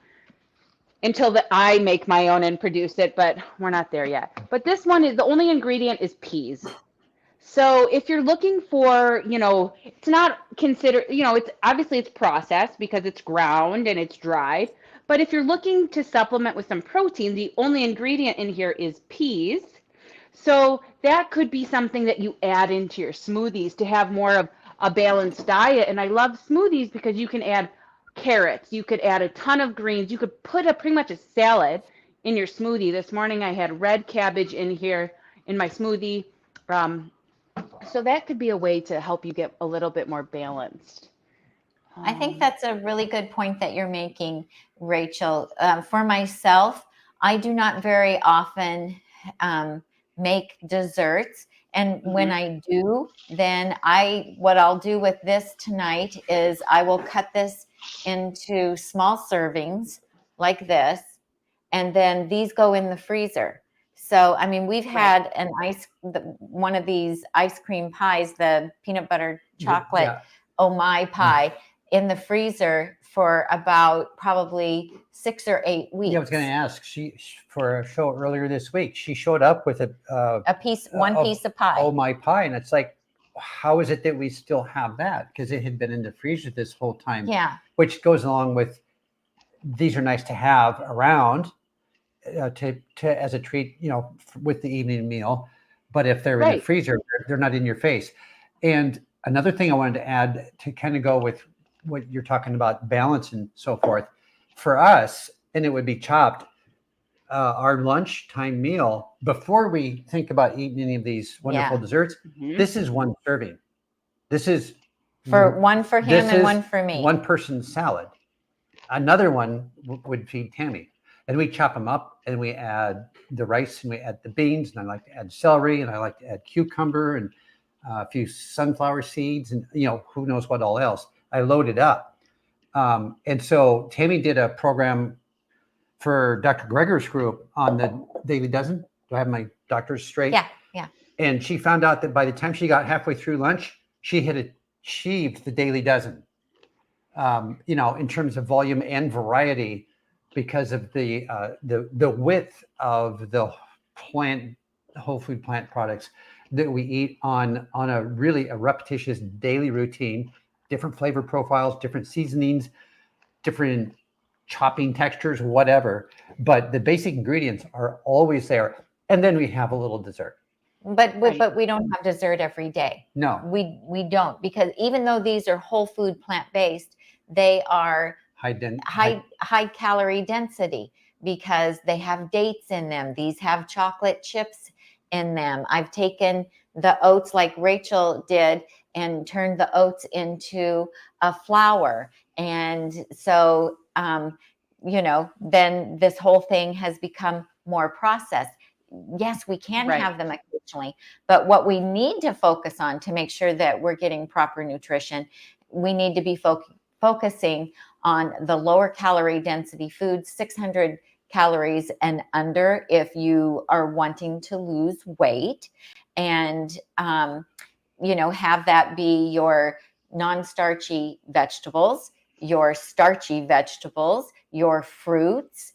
until I make my own and produce it, but we're not there yet. But this one is, the only ingredient is peas. So if you're looking for, it's not considered, it's obviously it's processed because it's ground and it's dried. But if you're looking to supplement with some protein, the only ingredient in here is peas. So that could be something that you add into your smoothies to have more of a balanced diet. And I love smoothies because you can add carrots, you could add a ton of greens, you could put pretty much a salad in your smoothie. This morning I had red cabbage in here in my smoothie. So that could be a way to help you get a little bit more balanced. I think that's a really good point that you're making, Rachel. For myself, I do not very often make desserts. And when I do, then what I'll do with this tonight is I will cut this into small servings like this, and then these go in the freezer. So, I mean, we've had one of these ice cream pies, the peanut butter chocolate, oh my pie, in the freezer for about probably 6 or 8 weeks. Yeah, I was going to ask. For a show earlier this week, she showed up with one piece of pie. Oh my pie, and it's like, how is it that we still have that? Because it had been in the freezer this whole time. Yeah, which goes along with, these are nice to have around. To as a treat, with the evening meal, but if they're in the freezer, they're not in your face. And another thing I wanted to add to kind of go with what you're talking about, balance and so forth, for us, and it would be chopped, our lunchtime meal, before we think about eating any of these wonderful desserts, this is one serving. This is one for him and one for me. One person's salad. Another one would feed Tami. And we chop them up, and we add the rice, and we add the beans, and I like to add celery, and I like to add cucumber and a few sunflower seeds, and who knows what all else. I load it up. And so Tami did a program for Dr. Greger's group on the Daily Dozen. Do I have my doctors straight? Yeah. And she found out that by the time she got halfway through lunch, she had achieved the Daily Dozen, in terms of volume and variety, because of the width of the whole food plant products. that we eat on a really a repetitious daily routine, different flavor profiles, different seasonings, different chopping textures, whatever. But the basic ingredients are always there. And then we have a little dessert. But we don't have dessert every day. No. We don't, because even though these are whole food plant-based, they are high calorie density because they have dates in them. These have chocolate chips in them. I've taken the oats like Rachel did and turned the oats into a flour. And so, then this whole thing has become more processed. Yes, we can have them occasionally, but what we need to focus on to make sure that we're getting proper nutrition, we need to be focusing on the lower calorie density foods, 600 calories and under if you are wanting to lose weight, and have that be your non-starchy vegetables, your starchy vegetables, your fruits,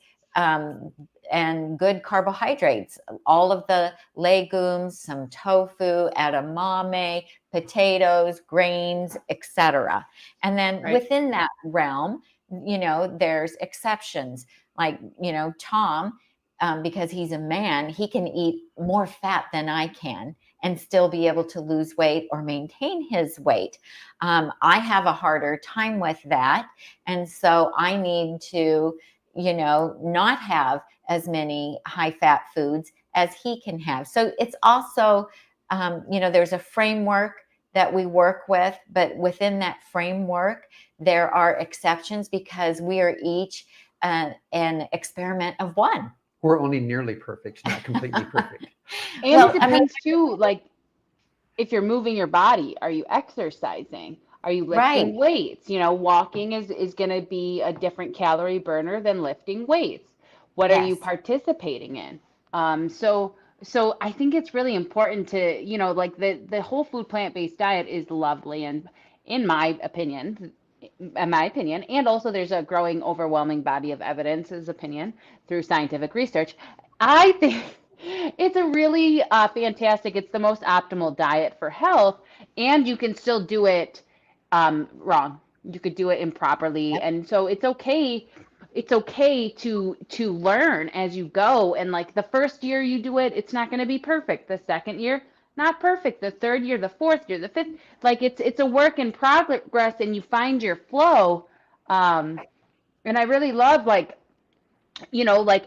and good carbohydrates, all of the legumes, some tofu, edamame, potatoes, grains, etc. And then within that realm, there's exceptions like, Tom, because he's a man, he can eat more fat than I can and still be able to lose weight or maintain his weight. I have a harder time with that. And so I need to, not have as many high fat foods as he can have. So it's also, there's a framework that we work with, but within that framework, there are exceptions because we are each an experiment of one. We're only nearly perfect, not completely perfect. And it depends too, like if you're moving your body, are you exercising? Are you lifting weights? Walking is going to be a different calorie burner than lifting weights. What are you participating in? So I think it's really important to, like the whole food plant-based diet is lovely, and in my opinion, and also there's a growing, overwhelming body of evidence's opinion through scientific research. I think it's a really fantastic, it's the most optimal diet for health, and you can still do it wrong. You could do it improperly. And so it's okay to learn as you go. And like the first year you do it, it's not going to be perfect. The second year, not perfect. The third year, the fourth year, the fifth, like it's a work in progress, and you find your flow. And I really love like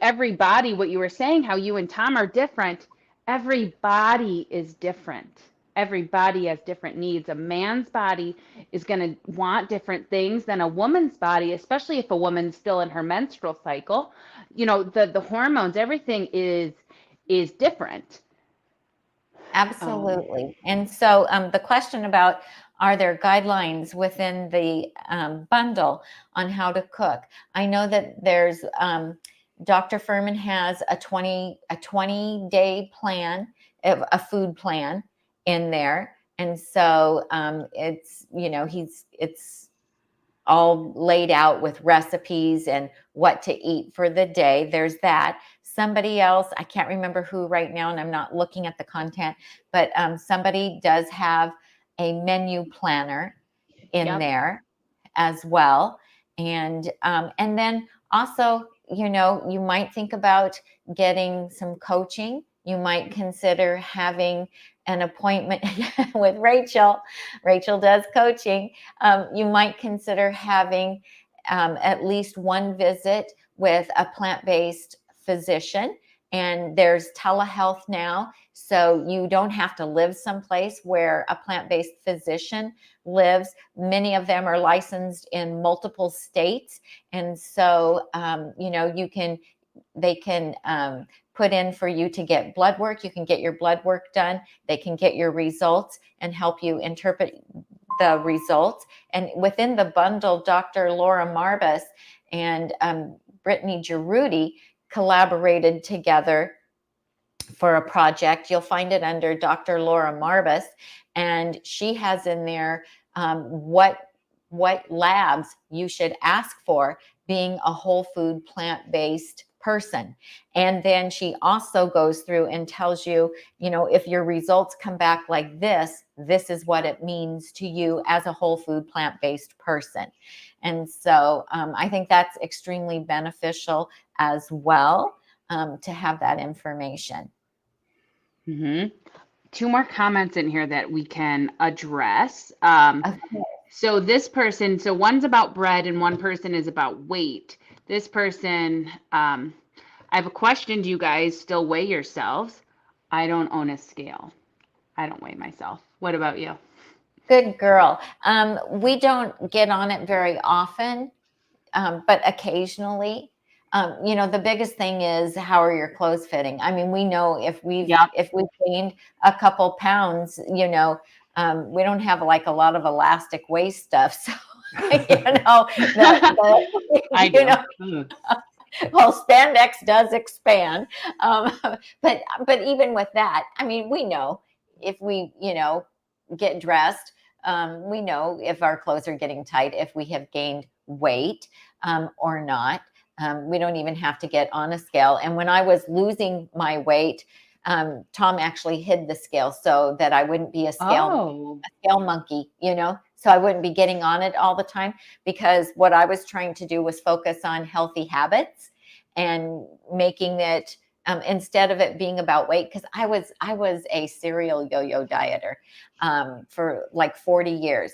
everybody, what you were saying, how you and Tom are different. Every body is different. Everybody has different needs. A man's body is going to want different things than a woman's body, especially if a woman's still in her menstrual cycle. The hormones, everything is different. Absolutely. And so the question about, are there guidelines within the bundle on how to cook? I know that there's Dr. Furman has a 20-day plan, a food plan in there. And so it's all laid out with recipes and what to eat for the day. There's that. Somebody else, I can't remember who right now, and I'm not looking at the content, but somebody does have a menu planner in there as well. And then also, you might think about getting some coaching. You might consider having an appointment with Rachel. Rachel does coaching. You might consider having at least one visit with a plant-based physician. And there's telehealth now, so you don't have to live someplace where a plant-based physician lives. Many of them are licensed in multiple states. And so, they can put in for you to get blood work. You can get your blood work done. They can get your results and help you interpret the results. And within the bundle, Dr. Laura Marbus and Brittany Giroudi collaborated together for a project. You'll find it under Dr. Laura Marbus, and she has in there what labs you should ask for being a whole food plant-based person. And then she also goes through and tells you, if your results come back like this is what it means to you as a whole food plant-based person. And so I think that's extremely beneficial as well, to have that information. Mm-hmm. Two more comments in here that we can address. Okay. So this person, so one's about bread and one person is about weight. This person, I have a question. Do you guys still weigh yourselves? I don't own a scale. I don't weigh myself. What about you? Good girl. We don't get on it very often, but occasionally. The biggest thing is, how are your clothes fitting? I mean, we know if we've Yep. gained a couple pounds, we don't have like a lot of elastic waist stuff. So, I do. well, spandex does expand. But even with that, I mean, we know if we, get dressed, we know if our clothes are getting tight, if we have gained weight or not. We don't even have to get on a scale. And when I was losing my weight, Tom actually hid the scale so that I wouldn't be a scale monkey, so I wouldn't be getting on it all the time, because what I was trying to do was focus on healthy habits and making it, instead of it being about weight, because I was a serial yo-yo dieter for like 40 years,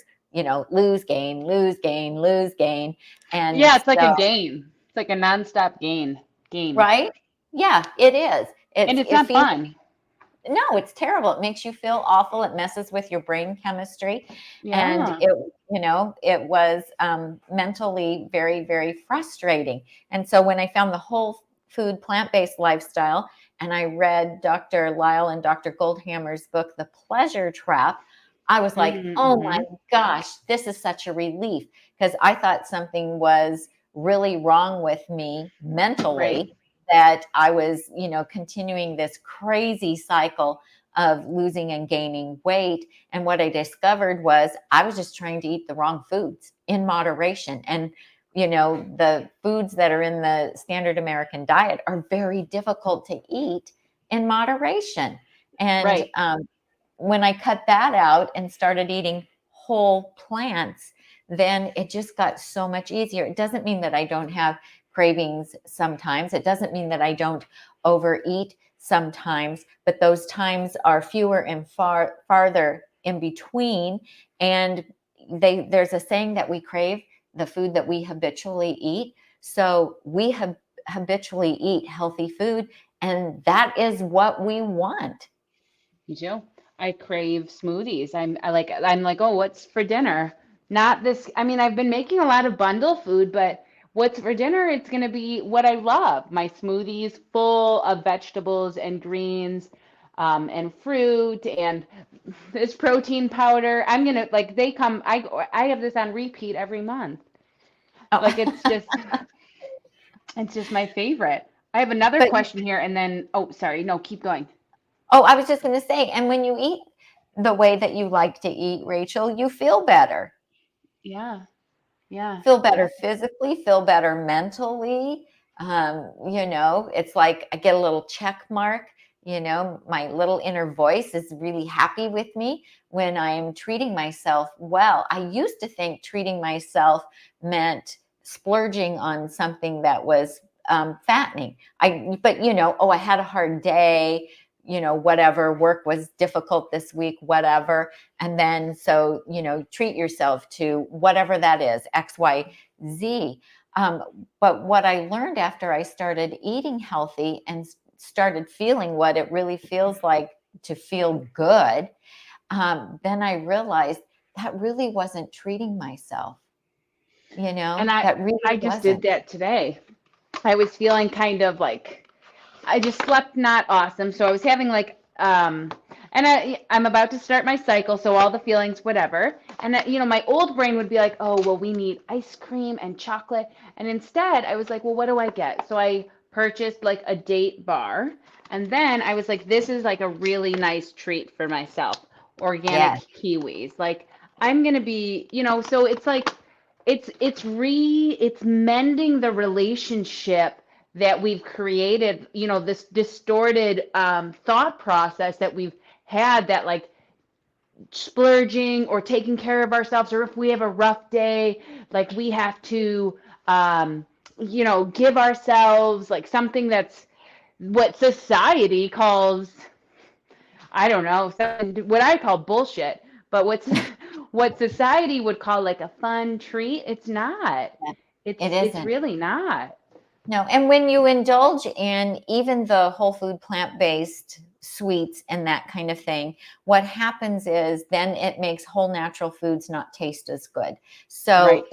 lose, gain, lose, gain, lose, gain. And yeah, it's like a game. It's like a nonstop game. Right? Yeah, it is. And it's not fun. No, it's terrible. It makes you feel awful. It messes with your brain chemistry. Yeah. And it was mentally very, very frustrating. And so when I found the whole food plant-based lifestyle, and I read Dr. Lyle and Dr. Goldhammer's book, The Pleasure Trap, I was like, oh my gosh, this is such a relief, because I thought something was really wrong with me mentally. Right. That I was, continuing this crazy cycle of losing and gaining weight. And what I discovered was I was just trying to eat the wrong foods in moderation. And, the foods that are in the standard American diet are very difficult to eat in moderation. And Right. when I cut that out and started eating whole plants, then it just got so much easier. It doesn't mean that I don't have cravings sometimes. It doesn't mean that I don't overeat sometimes, but those times are fewer and farther in between. And there's a saying that we crave the food that we habitually eat. So we habitually eat healthy food, and that is what we want. Me too. I crave smoothies. I'm like, oh, what's for dinner? Not this. I mean, I've been making a lot of bundle food, but what's for dinner? It's going to be what I love. My smoothies full of vegetables and greens, and fruit and this protein powder. I'm going to like, they come, I have this on repeat every month. Oh. Like, it's just my favorite. I have another question here, and then, oh, sorry. No, keep going. Oh, I was just going to say, and when you eat the way that you like to eat, Rachel, you feel better. Yeah. Yeah. Feel better physically, feel better mentally. It's like I get a little check mark. My little inner voice is really happy with me when I'm treating myself well. I used to think treating myself meant splurging on something that was fattening. But I had a hard day, whatever, work was difficult this week, whatever. And then, so, treat yourself to whatever that is, X, Y, Z. But what I learned after I started eating healthy and started feeling what it really feels like to feel good, then I realized that really wasn't treating myself, And that really I just wasn't. did that today. I was feeling kind of like I just slept not awesome. So I was having like, and I'm about to start my cycle. So all the feelings, whatever. And my old brain would be like, oh, well, we need ice cream and chocolate. And instead I was like, well, what do I get? So I purchased like a date bar. And then I was like, this is like a really nice treat for myself. Organic kiwis. Like I'm going to be, so it's like, it's mending the relationship that we've created, this distorted thought process that we've had, that like splurging or taking care of ourselves, or if we have a rough day, like we have to, give ourselves like something that's what society calls, I don't know, what I call bullshit, but what society would call like a fun treat, it's not. It It's isn't. really not. No, and when you indulge in even the whole food plant-based sweets and that kind of thing, what happens is then it makes whole natural foods not taste as good. Right. So,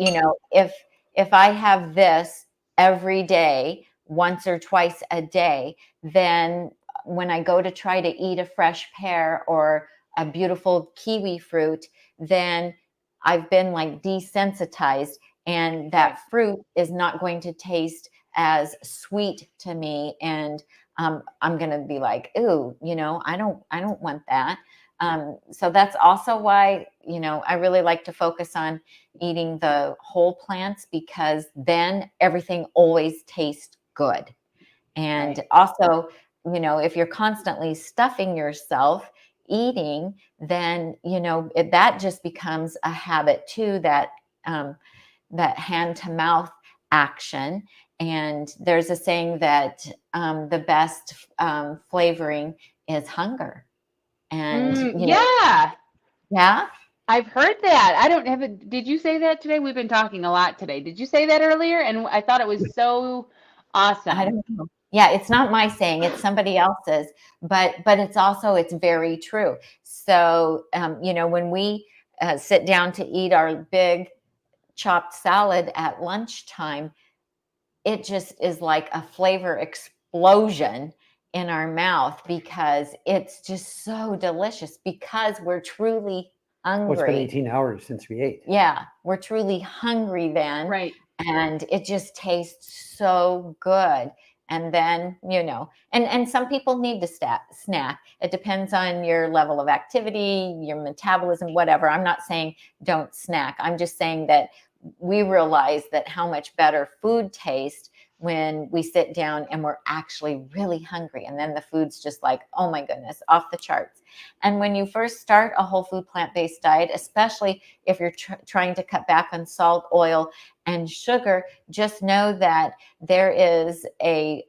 if I have this every day, once or twice a day, then when I go to try to eat a fresh pear or a beautiful kiwi fruit, then I've been like desensitized, and Right. that fruit is not going to taste as sweet to me, and I'm gonna be like, ooh, I don't want that. So that's also why I really like to focus on eating the whole plants, because then everything always tastes good. And Right. also, if you're constantly stuffing yourself eating, then that just becomes a habit too, that hand to mouth action. And there's a saying that the best flavoring is hunger. And, Yeah, yeah, I've heard that. I don't have it. Did you say that today? We've been talking a lot today. Did you say that earlier? And I thought it was so I awesome. don't know. Yeah, it's not my saying, it's somebody else's, but it's very true. So, when we sit down to eat our big chopped salad at lunchtime, it just is like a flavor explosion in our mouth, because it's just so delicious, because we're truly Well, it's been hungry. 18 hours since we ate. Yeah, we're truly hungry then, Right. and it just tastes so good. And then, and some people need to snack. It depends on your level of activity, your metabolism, whatever. I'm not saying don't snack. I'm just saying that we realize that how much better food tastes when we sit down and we're actually really hungry, and then the food's just like, oh my goodness, off the charts. And when you first start a whole food plant-based diet, especially if you're trying to cut back on salt, oil, and sugar, just know that there is a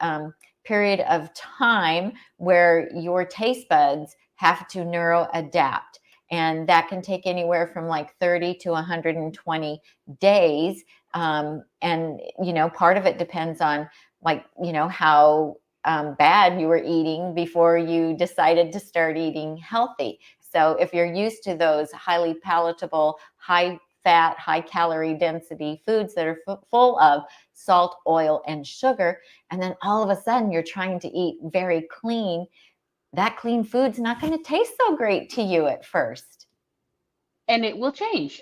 period of time where your taste buds have to neuroadapt. And that can take anywhere from like 30 to 120 days. And, part of it depends on, like, how bad you were eating before you decided to start eating healthy. So if you're used to those highly palatable, high fat, high calorie density foods that are full of salt, oil, and sugar, and then all of a sudden you're trying to eat very clean, that clean food's not going to taste so great to you at first. And it will change.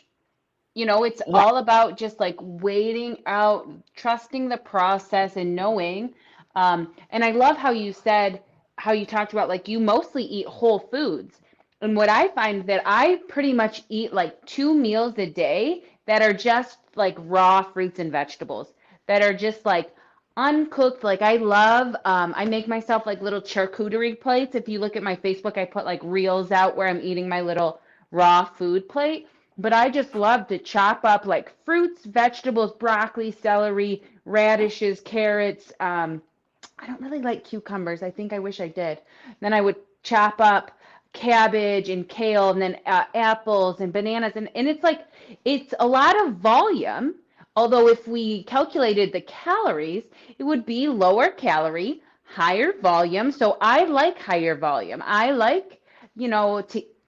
It's Yeah. all about just like waiting out, trusting the process and knowing. And I love how you said, how you talked about like you mostly eat whole foods. And what I find that I pretty much eat like 2 meals a day that are just like raw fruits and vegetables, that are just like uncooked. Like I make myself like little charcuterie plates. If you look at my Facebook, I put like reels out where I'm eating my little raw food plate, but I just love to chop up like fruits, vegetables, broccoli, celery, radishes, carrots. I don't really like cucumbers. I think I wish I did. Then I would chop up cabbage and kale, and then apples and bananas. And it's like, it's a lot of volume. Although if we calculated the calories, it would be lower calorie, higher volume. So I like higher volume. I like,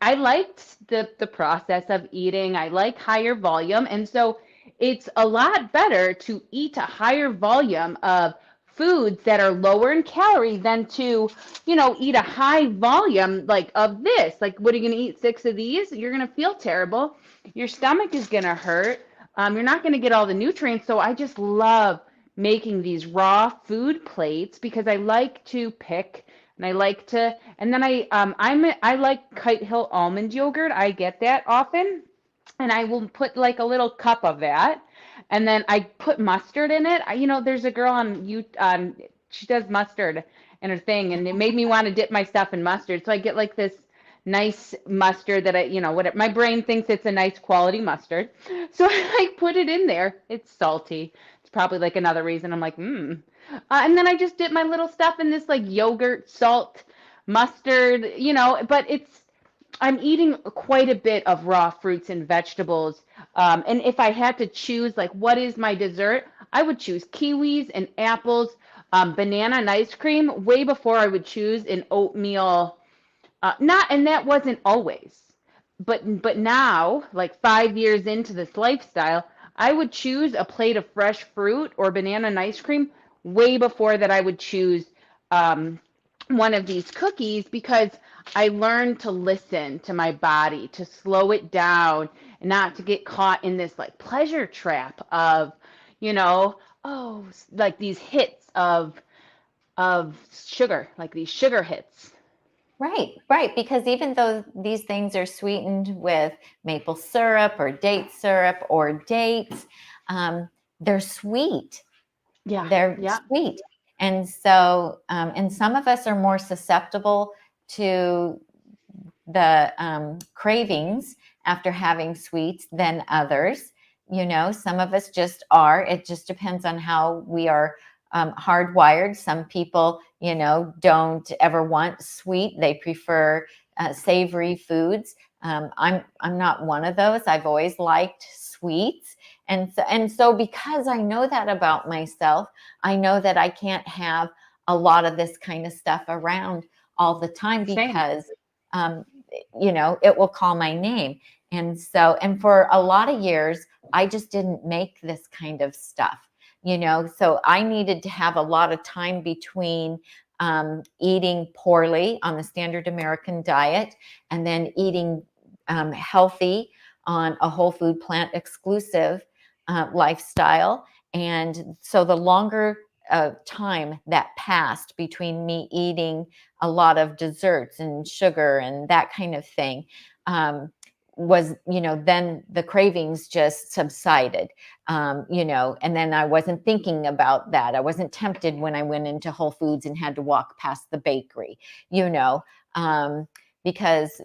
I liked the process of eating. I like higher volume. And so it's a lot better to eat a higher volume of foods that are lower in calorie than to, eat a high volume like of this. Like, what are you going to eat? 6 of these? You're going to feel terrible. Your stomach is going to hurt. You're not going to get all the nutrients. So I just love making these raw food plates because I like to pick and I like to, and then I like Kite Hill almond yogurt. I get that often, and I will put like a little cup of that, and then I put mustard in it. There's a girl on she does mustard in her thing, and it made me want to dip my stuff in mustard. So I get like this nice mustard that what my brain thinks it's a nice quality mustard. So I like put it in there. It's salty. It's probably like another reason I'm like, and then I just dip my little stuff in this like yogurt, salt, mustard, but I'm eating quite a bit of raw fruits and vegetables. And if I had to choose, like, what is my dessert, I would choose kiwis and apples, banana and ice cream way before I would choose an oatmeal. And that wasn't always, but now, like 5 years into this lifestyle, I would choose a plate of fresh fruit or banana and ice cream way before that I would choose um, one of these cookies, because I learned to listen to my body, to slow it down, and not to get caught in this like pleasure trap of, like these hits of sugar, like these sugar hits. Right, right. Because even though these things are sweetened with maple syrup or date syrup or dates, they're sweet. Yeah. They're Yeah. sweet. And so, and some of us are more susceptible to the cravings after having sweets than others. Some of us just are. It just depends on how we are hardwired. Some people, don't ever want sweet. They prefer savory foods. I'm not one of those. I've always liked sweets. And so because I know that about myself, I know that I can't have a lot of this kind of stuff around all the time, because it will call my name. And for a lot of years, I just didn't make this kind of stuff, so I needed to have a lot of time between eating poorly on the standard American diet and then eating healthy on a whole food plant exclusive lifestyle. And so the longer time that passed between me eating a lot of desserts and sugar and that kind of thing was, then the cravings just subsided, and then I wasn't thinking about that. I wasn't tempted when I went into Whole Foods and had to walk past the bakery, because,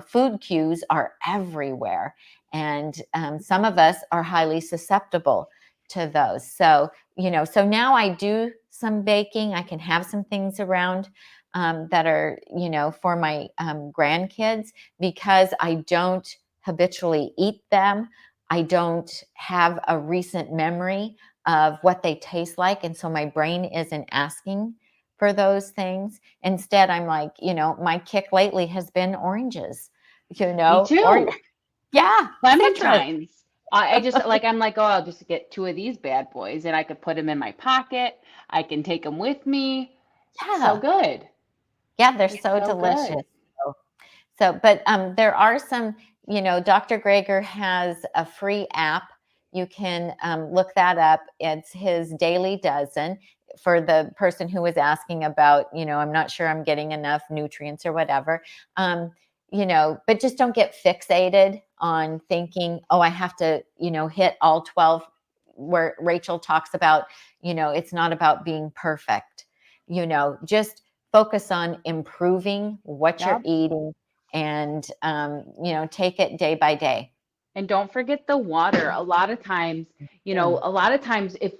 food cues are everywhere. And some of us are highly susceptible to those. So, so now I do some baking. I can have some things around that are, for my grandkids, because I don't habitually eat them. I don't have a recent memory of what they taste like. And so my brain isn't asking for those things. Instead, I'm like, my kick lately has been oranges, Me too. Yeah. Clementines. I just I'm like, oh, I'll just get 2 of these bad boys and I could put them in my pocket. I can take them with me. Yeah. So good. Yeah, they're so delicious. But there are some, Dr. Greger has a free app. You can look that up. It's his Daily Dozen. For the person who was asking about, I'm not sure I'm getting enough nutrients or whatever, but just don't get fixated on thinking, oh, I have to, hit all 12, where Rachel talks about, it's not about being perfect, just focus on improving what you're eating and, take it day by day. And don't forget the water. A lot of times, if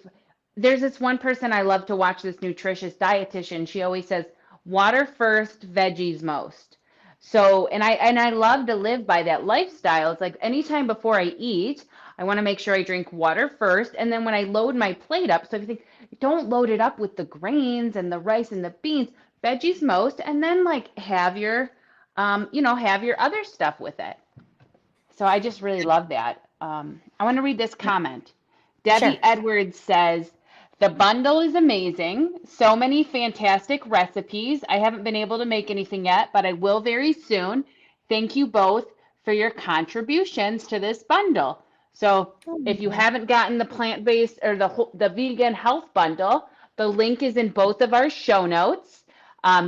there's this one person I love to watch, this nutritious dietitian, she always says, water first, veggies most. So, and I love to live by that lifestyle. It's like anytime before I eat, I want to make sure I drink water first. And then when I load my plate up, so if you think, don't load it up with the grains and the rice and the beans, veggies most, and then like have your, have your other stuff with it. So I just really love that. I want to read this comment. Debbie Edwards says, the bundle is amazing. So many fantastic recipes. I haven't been able to make anything yet, but I will very soon. Thank you both for your contributions to this bundle. So if you haven't gotten the plant-based or the vegan health bundle, the link is in both of our show notes.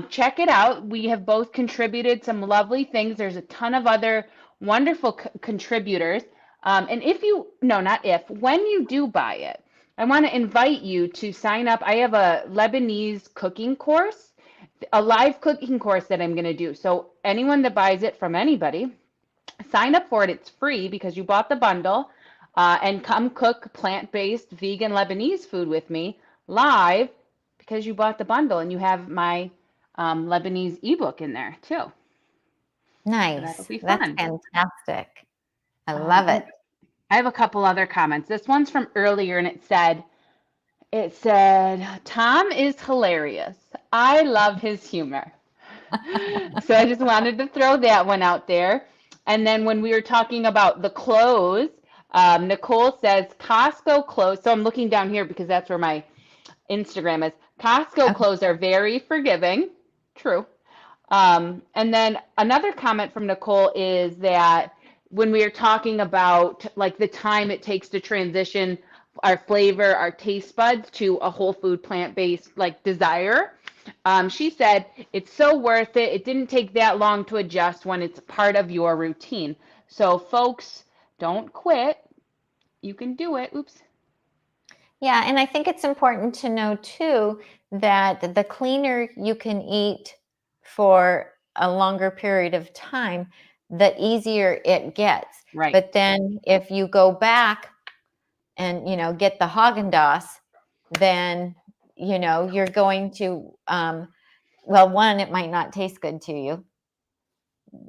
Check it out. We have both contributed some lovely things. There's a ton of other wonderful contributors. And when you do buy it, I want to invite you to sign up. I have a Lebanese cooking course, a live cooking course that I'm going to do. So anyone that buys it from anybody, sign up for it. It's free because you bought the bundle, and come cook plant-based vegan Lebanese food with me live because you bought the bundle, and you have my Lebanese ebook in there too. So that'll Nice. be That's fun. fantastic. I love And it. I have a couple other comments. This one's from earlier, and it said, Tom is hilarious. I love his humor. So I just wanted to throw that one out there. And then when we were talking about the clothes, Nicole says Costco clothes. So I'm looking down here because that's where my Instagram is. Costco clothes are very forgiving. True. And then another comment from Nicole is that when we are talking about like the time it takes to transition our flavor, our taste buds to a whole food plant-based like desire, she said it's so worth it. It didn't take that long to adjust when it's part of your routine. So folks, don't quit. You can do it. Oops. Yeah, and I think it's important to know too that the cleaner you can eat for a longer period of time, the easier it gets. Right. But then if you go back and get the Haagen-Dazs, then you're going to well, one, it might not taste good to you.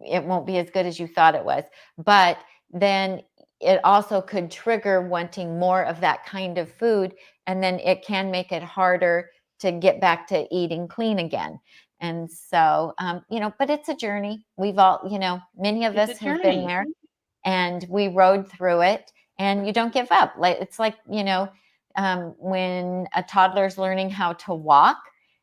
It won't be as good as you thought it was. But then it also could trigger wanting more of that kind of food. And then it can make it harder to get back to eating clean again. And so, but it's a journey. We've all, many of It's a us have been journey. there, and we rode through it, and you don't give up. Like, it's like, when a toddler's learning how to walk,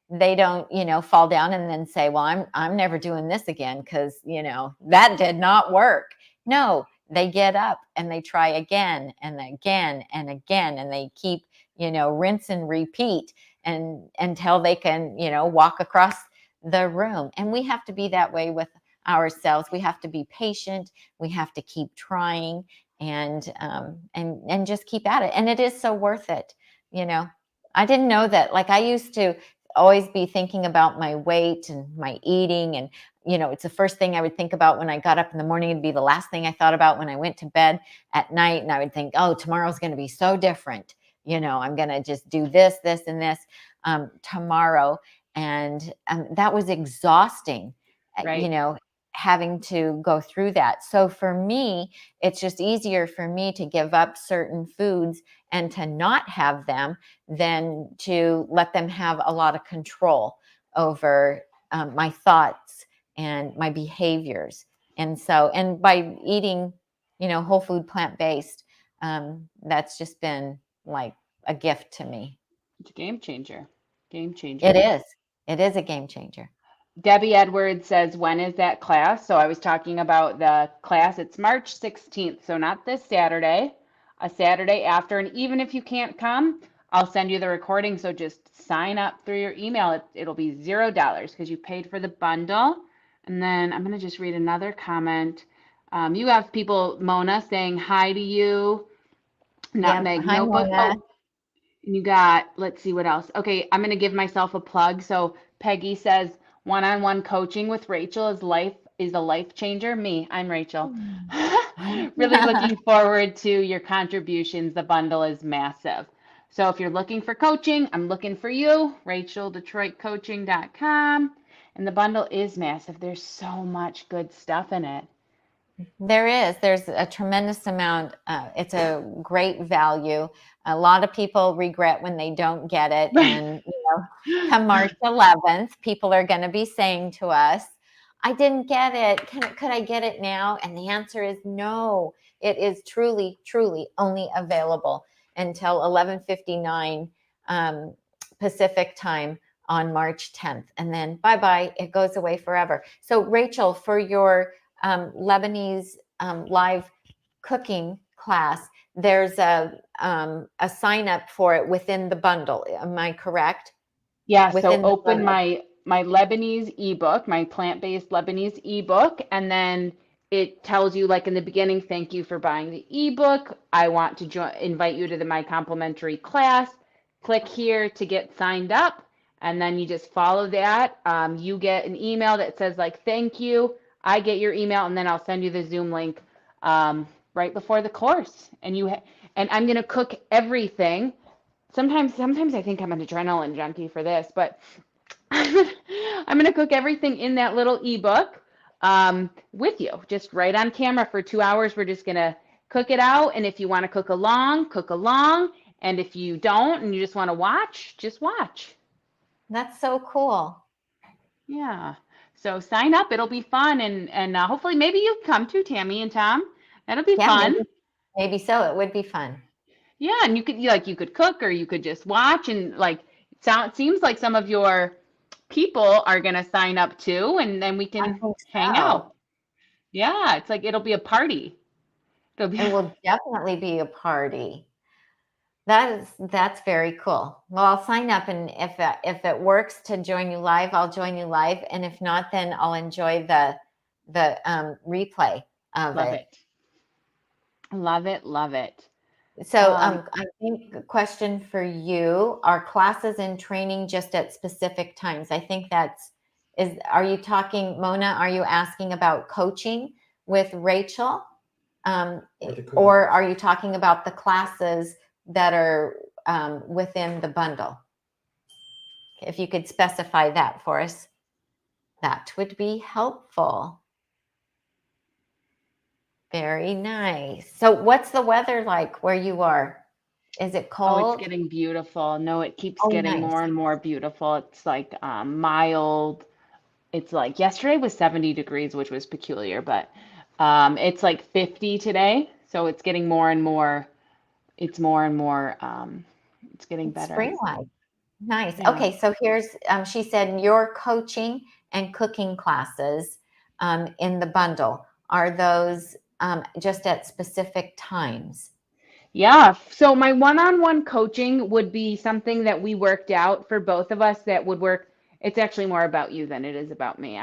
they don't, fall down and then say, well, I'm never doing this again because, that did not work. No, they get up and they try again and again and again, and they keep, rinse and repeat and until they can, walk across the room. And we have to be that way with ourselves. We have to be patient. We have to keep trying and just keep at it. And it is so worth it. I didn't know that. Like, I used to always be thinking about my weight and my eating, and it's the first thing I would think about when I got up in the morning. It'd be the last thing I thought about when I went to bed at night, and I would think, oh, tomorrow's going to be so different. I'm going to just do this and this tomorrow. And that was exhausting, Right. having to go through that. So for me, it's just easier for me to give up certain foods and to not have them than to let them have a lot of control over my thoughts and my behaviors. And so, and by eating, whole food, plant-based, that's just been like a gift to me. It's a game changer. Game changer. It is. It is a game changer. Debbie Edwards says, when is that class? So I was talking about the class. It's March 16th. So not this Saturday, a Saturday after. And even if you can't come, I'll send you the recording. So just sign up through your email. It'll be $0 because you paid for the bundle. And then I'm going to just read another comment. You have people, Mona, saying hi to you. Nutmeg Hi, Notebook. Mona. Oh, you got, let's see what else. Okay, I'm going to give myself a plug. So Peggy says, one-on-one coaching with Rachel is a life changer. I'm Rachel. Really looking forward to your contributions. The bundle is massive. So if you're looking for coaching, I'm looking for you, RachelDetroitCoaching.com. And the bundle is massive. There's so much good stuff in it. There's a tremendous amount. It's a great value. A lot of people regret when they don't get it. And, come March 11th, people are going to be saying to us, I didn't get it. Could I get it now? And the answer is no. It is truly, truly only available until 11:59 Pacific time on March 10th. And then bye-bye, it goes away forever. So Rachel, for your Lebanese live cooking class, there's a sign up for it within the bundle. Am I correct? Yeah, Within so the open bundle. my Lebanese ebook, my plant-based Lebanese ebook, and then it tells you, like in the beginning, thank you for buying the ebook. I want to invite you to my complimentary class. Click here to get signed up. And then you just follow that. You get an email that says like, thank you. I get your email, and then I'll send you the Zoom link right before the course. And I'm going to cook everything. Sometimes I think I'm an adrenaline junkie for this, but I'm going to cook everything in that little ebook with you, just right on camera for 2 hours. We're just going to cook it out. And if you want to cook along, cook along. And if you don't and you just want to watch, just watch. That's so cool. Yeah. So sign up. It'll be fun. And hopefully maybe you come too, Tami and Tom. That'll be fun. Maybe so. It would be fun. Yeah. And you could cook, or you could just watch, and like, it seems like some of your people are going to sign up too, and then we can hang out. Yeah, it's like it'll be a party. It will definitely be a party. That's very cool. Well, I'll sign up, and if it works to join you live, I'll join you live, and if not, then I'll enjoy the replay of Love it. it. Love it. Love it. So I think a question for you: are classes and training just at specific times? I think are you talking, Mona, are you asking about coaching with Rachel? Or are you talking about the classes that are within the bundle? If you could specify that for us, that would be helpful. Very nice. So what's the weather like where you are? Is it cold? Oh, it's getting beautiful. No, it keeps getting more and more beautiful. It's like mild. It's like yesterday was 70 degrees, which was peculiar, but it's like 50 today. So it's getting more and more. It's more and more. It's getting better. Spring-like. Nice. Yeah. Okay, so here's, she said your coaching and cooking classes in the bundle. Are those just at specific times? Yeah. So my one-on-one coaching would be something that we worked out for both of us that would work. It's actually more about you than it is about me.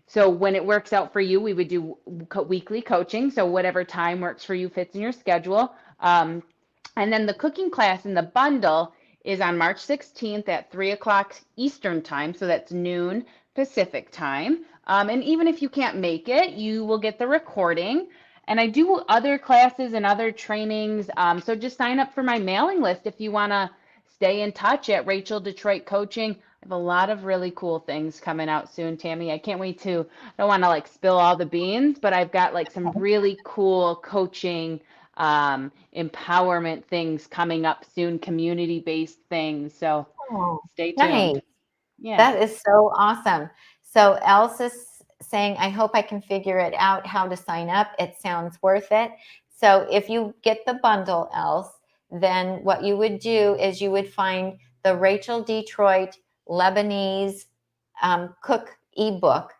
So when it works out for you, we would do weekly coaching. So whatever time works for you fits in your schedule. And then the cooking class in the bundle is on March 16th at 3:00 Eastern time. So that's noon Pacific time. And even if you can't make it, you will get the recording. And I do other classes and other trainings. So just sign up for my mailing list if you want to stay in touch at Rachel Detroit Coaching. I have a lot of really cool things coming out soon, Tami. I can't wait to, I don't want to like spill all the beans, but I've got like some really cool coaching, empowerment things coming up soon, community-based things. So stay tuned. Nice. Yeah. That is so awesome. So Elsa's saying, I hope I can figure it out how to sign up. It sounds worth it. So if you get the bundle, Else, then what you would do is you would find the Rachel Detroit Lebanese cook ebook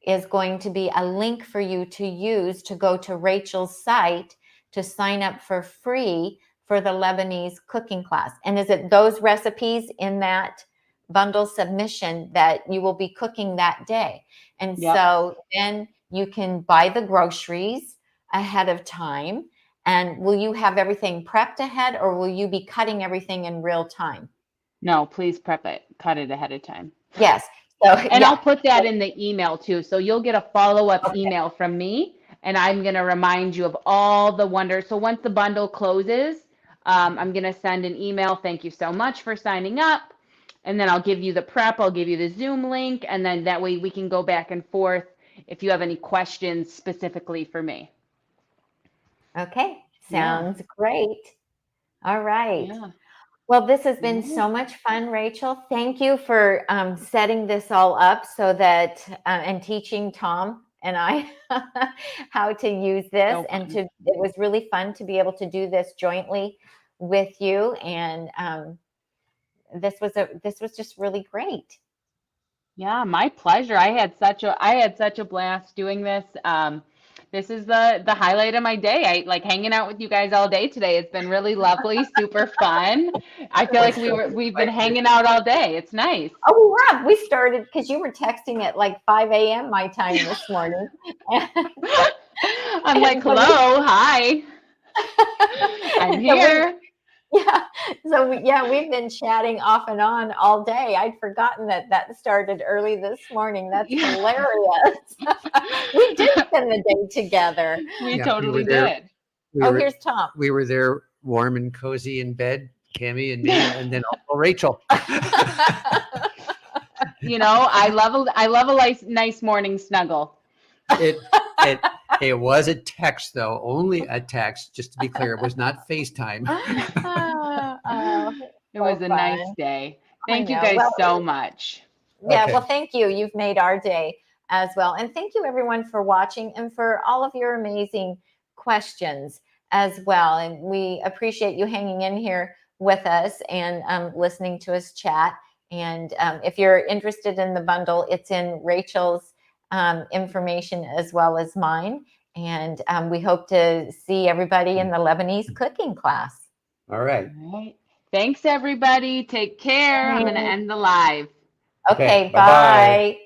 is going to be a link for you to use to go to Rachel's site to sign up for free for the Lebanese cooking class. And is it those recipes in that bundle submission that you will be cooking that day? And so then you can buy the groceries ahead of time. And will you have everything prepped ahead, or will you be cutting everything in real time? No, please cut it ahead of time. Yes. So, and I'll put that in the email too. So you'll get a follow-up email from me, and I'm going to remind you of all the wonders. So once the bundle closes, I'm going to send an email. Thank you so much for signing up. And then I'll give you the prep. I'll give you the Zoom link. And then that way we can go back and forth if you have any questions specifically for me. Okay. Sounds great. All right. Yeah. Well, this has been so much fun, Rachel. Thank you for setting this all up so that and teaching Tom and I how to use this. And it was really fun to be able to do this jointly with you. And this was just really great. Yeah, my pleasure. I had such a blast doing this. this is the highlight of my day. I like hanging out with you guys all day today. It's been really lovely, super fun. I feel like we've been hanging out all day. It's nice. Oh, we have. We started because you were texting at like 5 a.m. my time this morning. I'm like, hello, hi. I'm here. Yeah. So we've been chatting off and on all day. I'd forgotten that started early this morning. That's hilarious. We did spend the day together. We Yeah, totally were there. did. Here's Tom. We were there warm and cozy in bed, Cami and me, and then also Rachel. You know, I love a nice morning snuggle. It was a text though, only a text, just to be clear. It was not FaceTime. It was a nice day. Thank you guys so much. Yeah, Okay. well, thank you. You've made our day as well. And thank you everyone for watching and for all of your amazing questions as well. And we appreciate you hanging in here with us and listening to us chat. And if you're interested in the bundle, it's in Rachel's information as well as mine. And we hope to see everybody in the Lebanese cooking class. All right. All right. Thanks, everybody. Take care. I'm going to end the live. Okay, bye-bye. bye.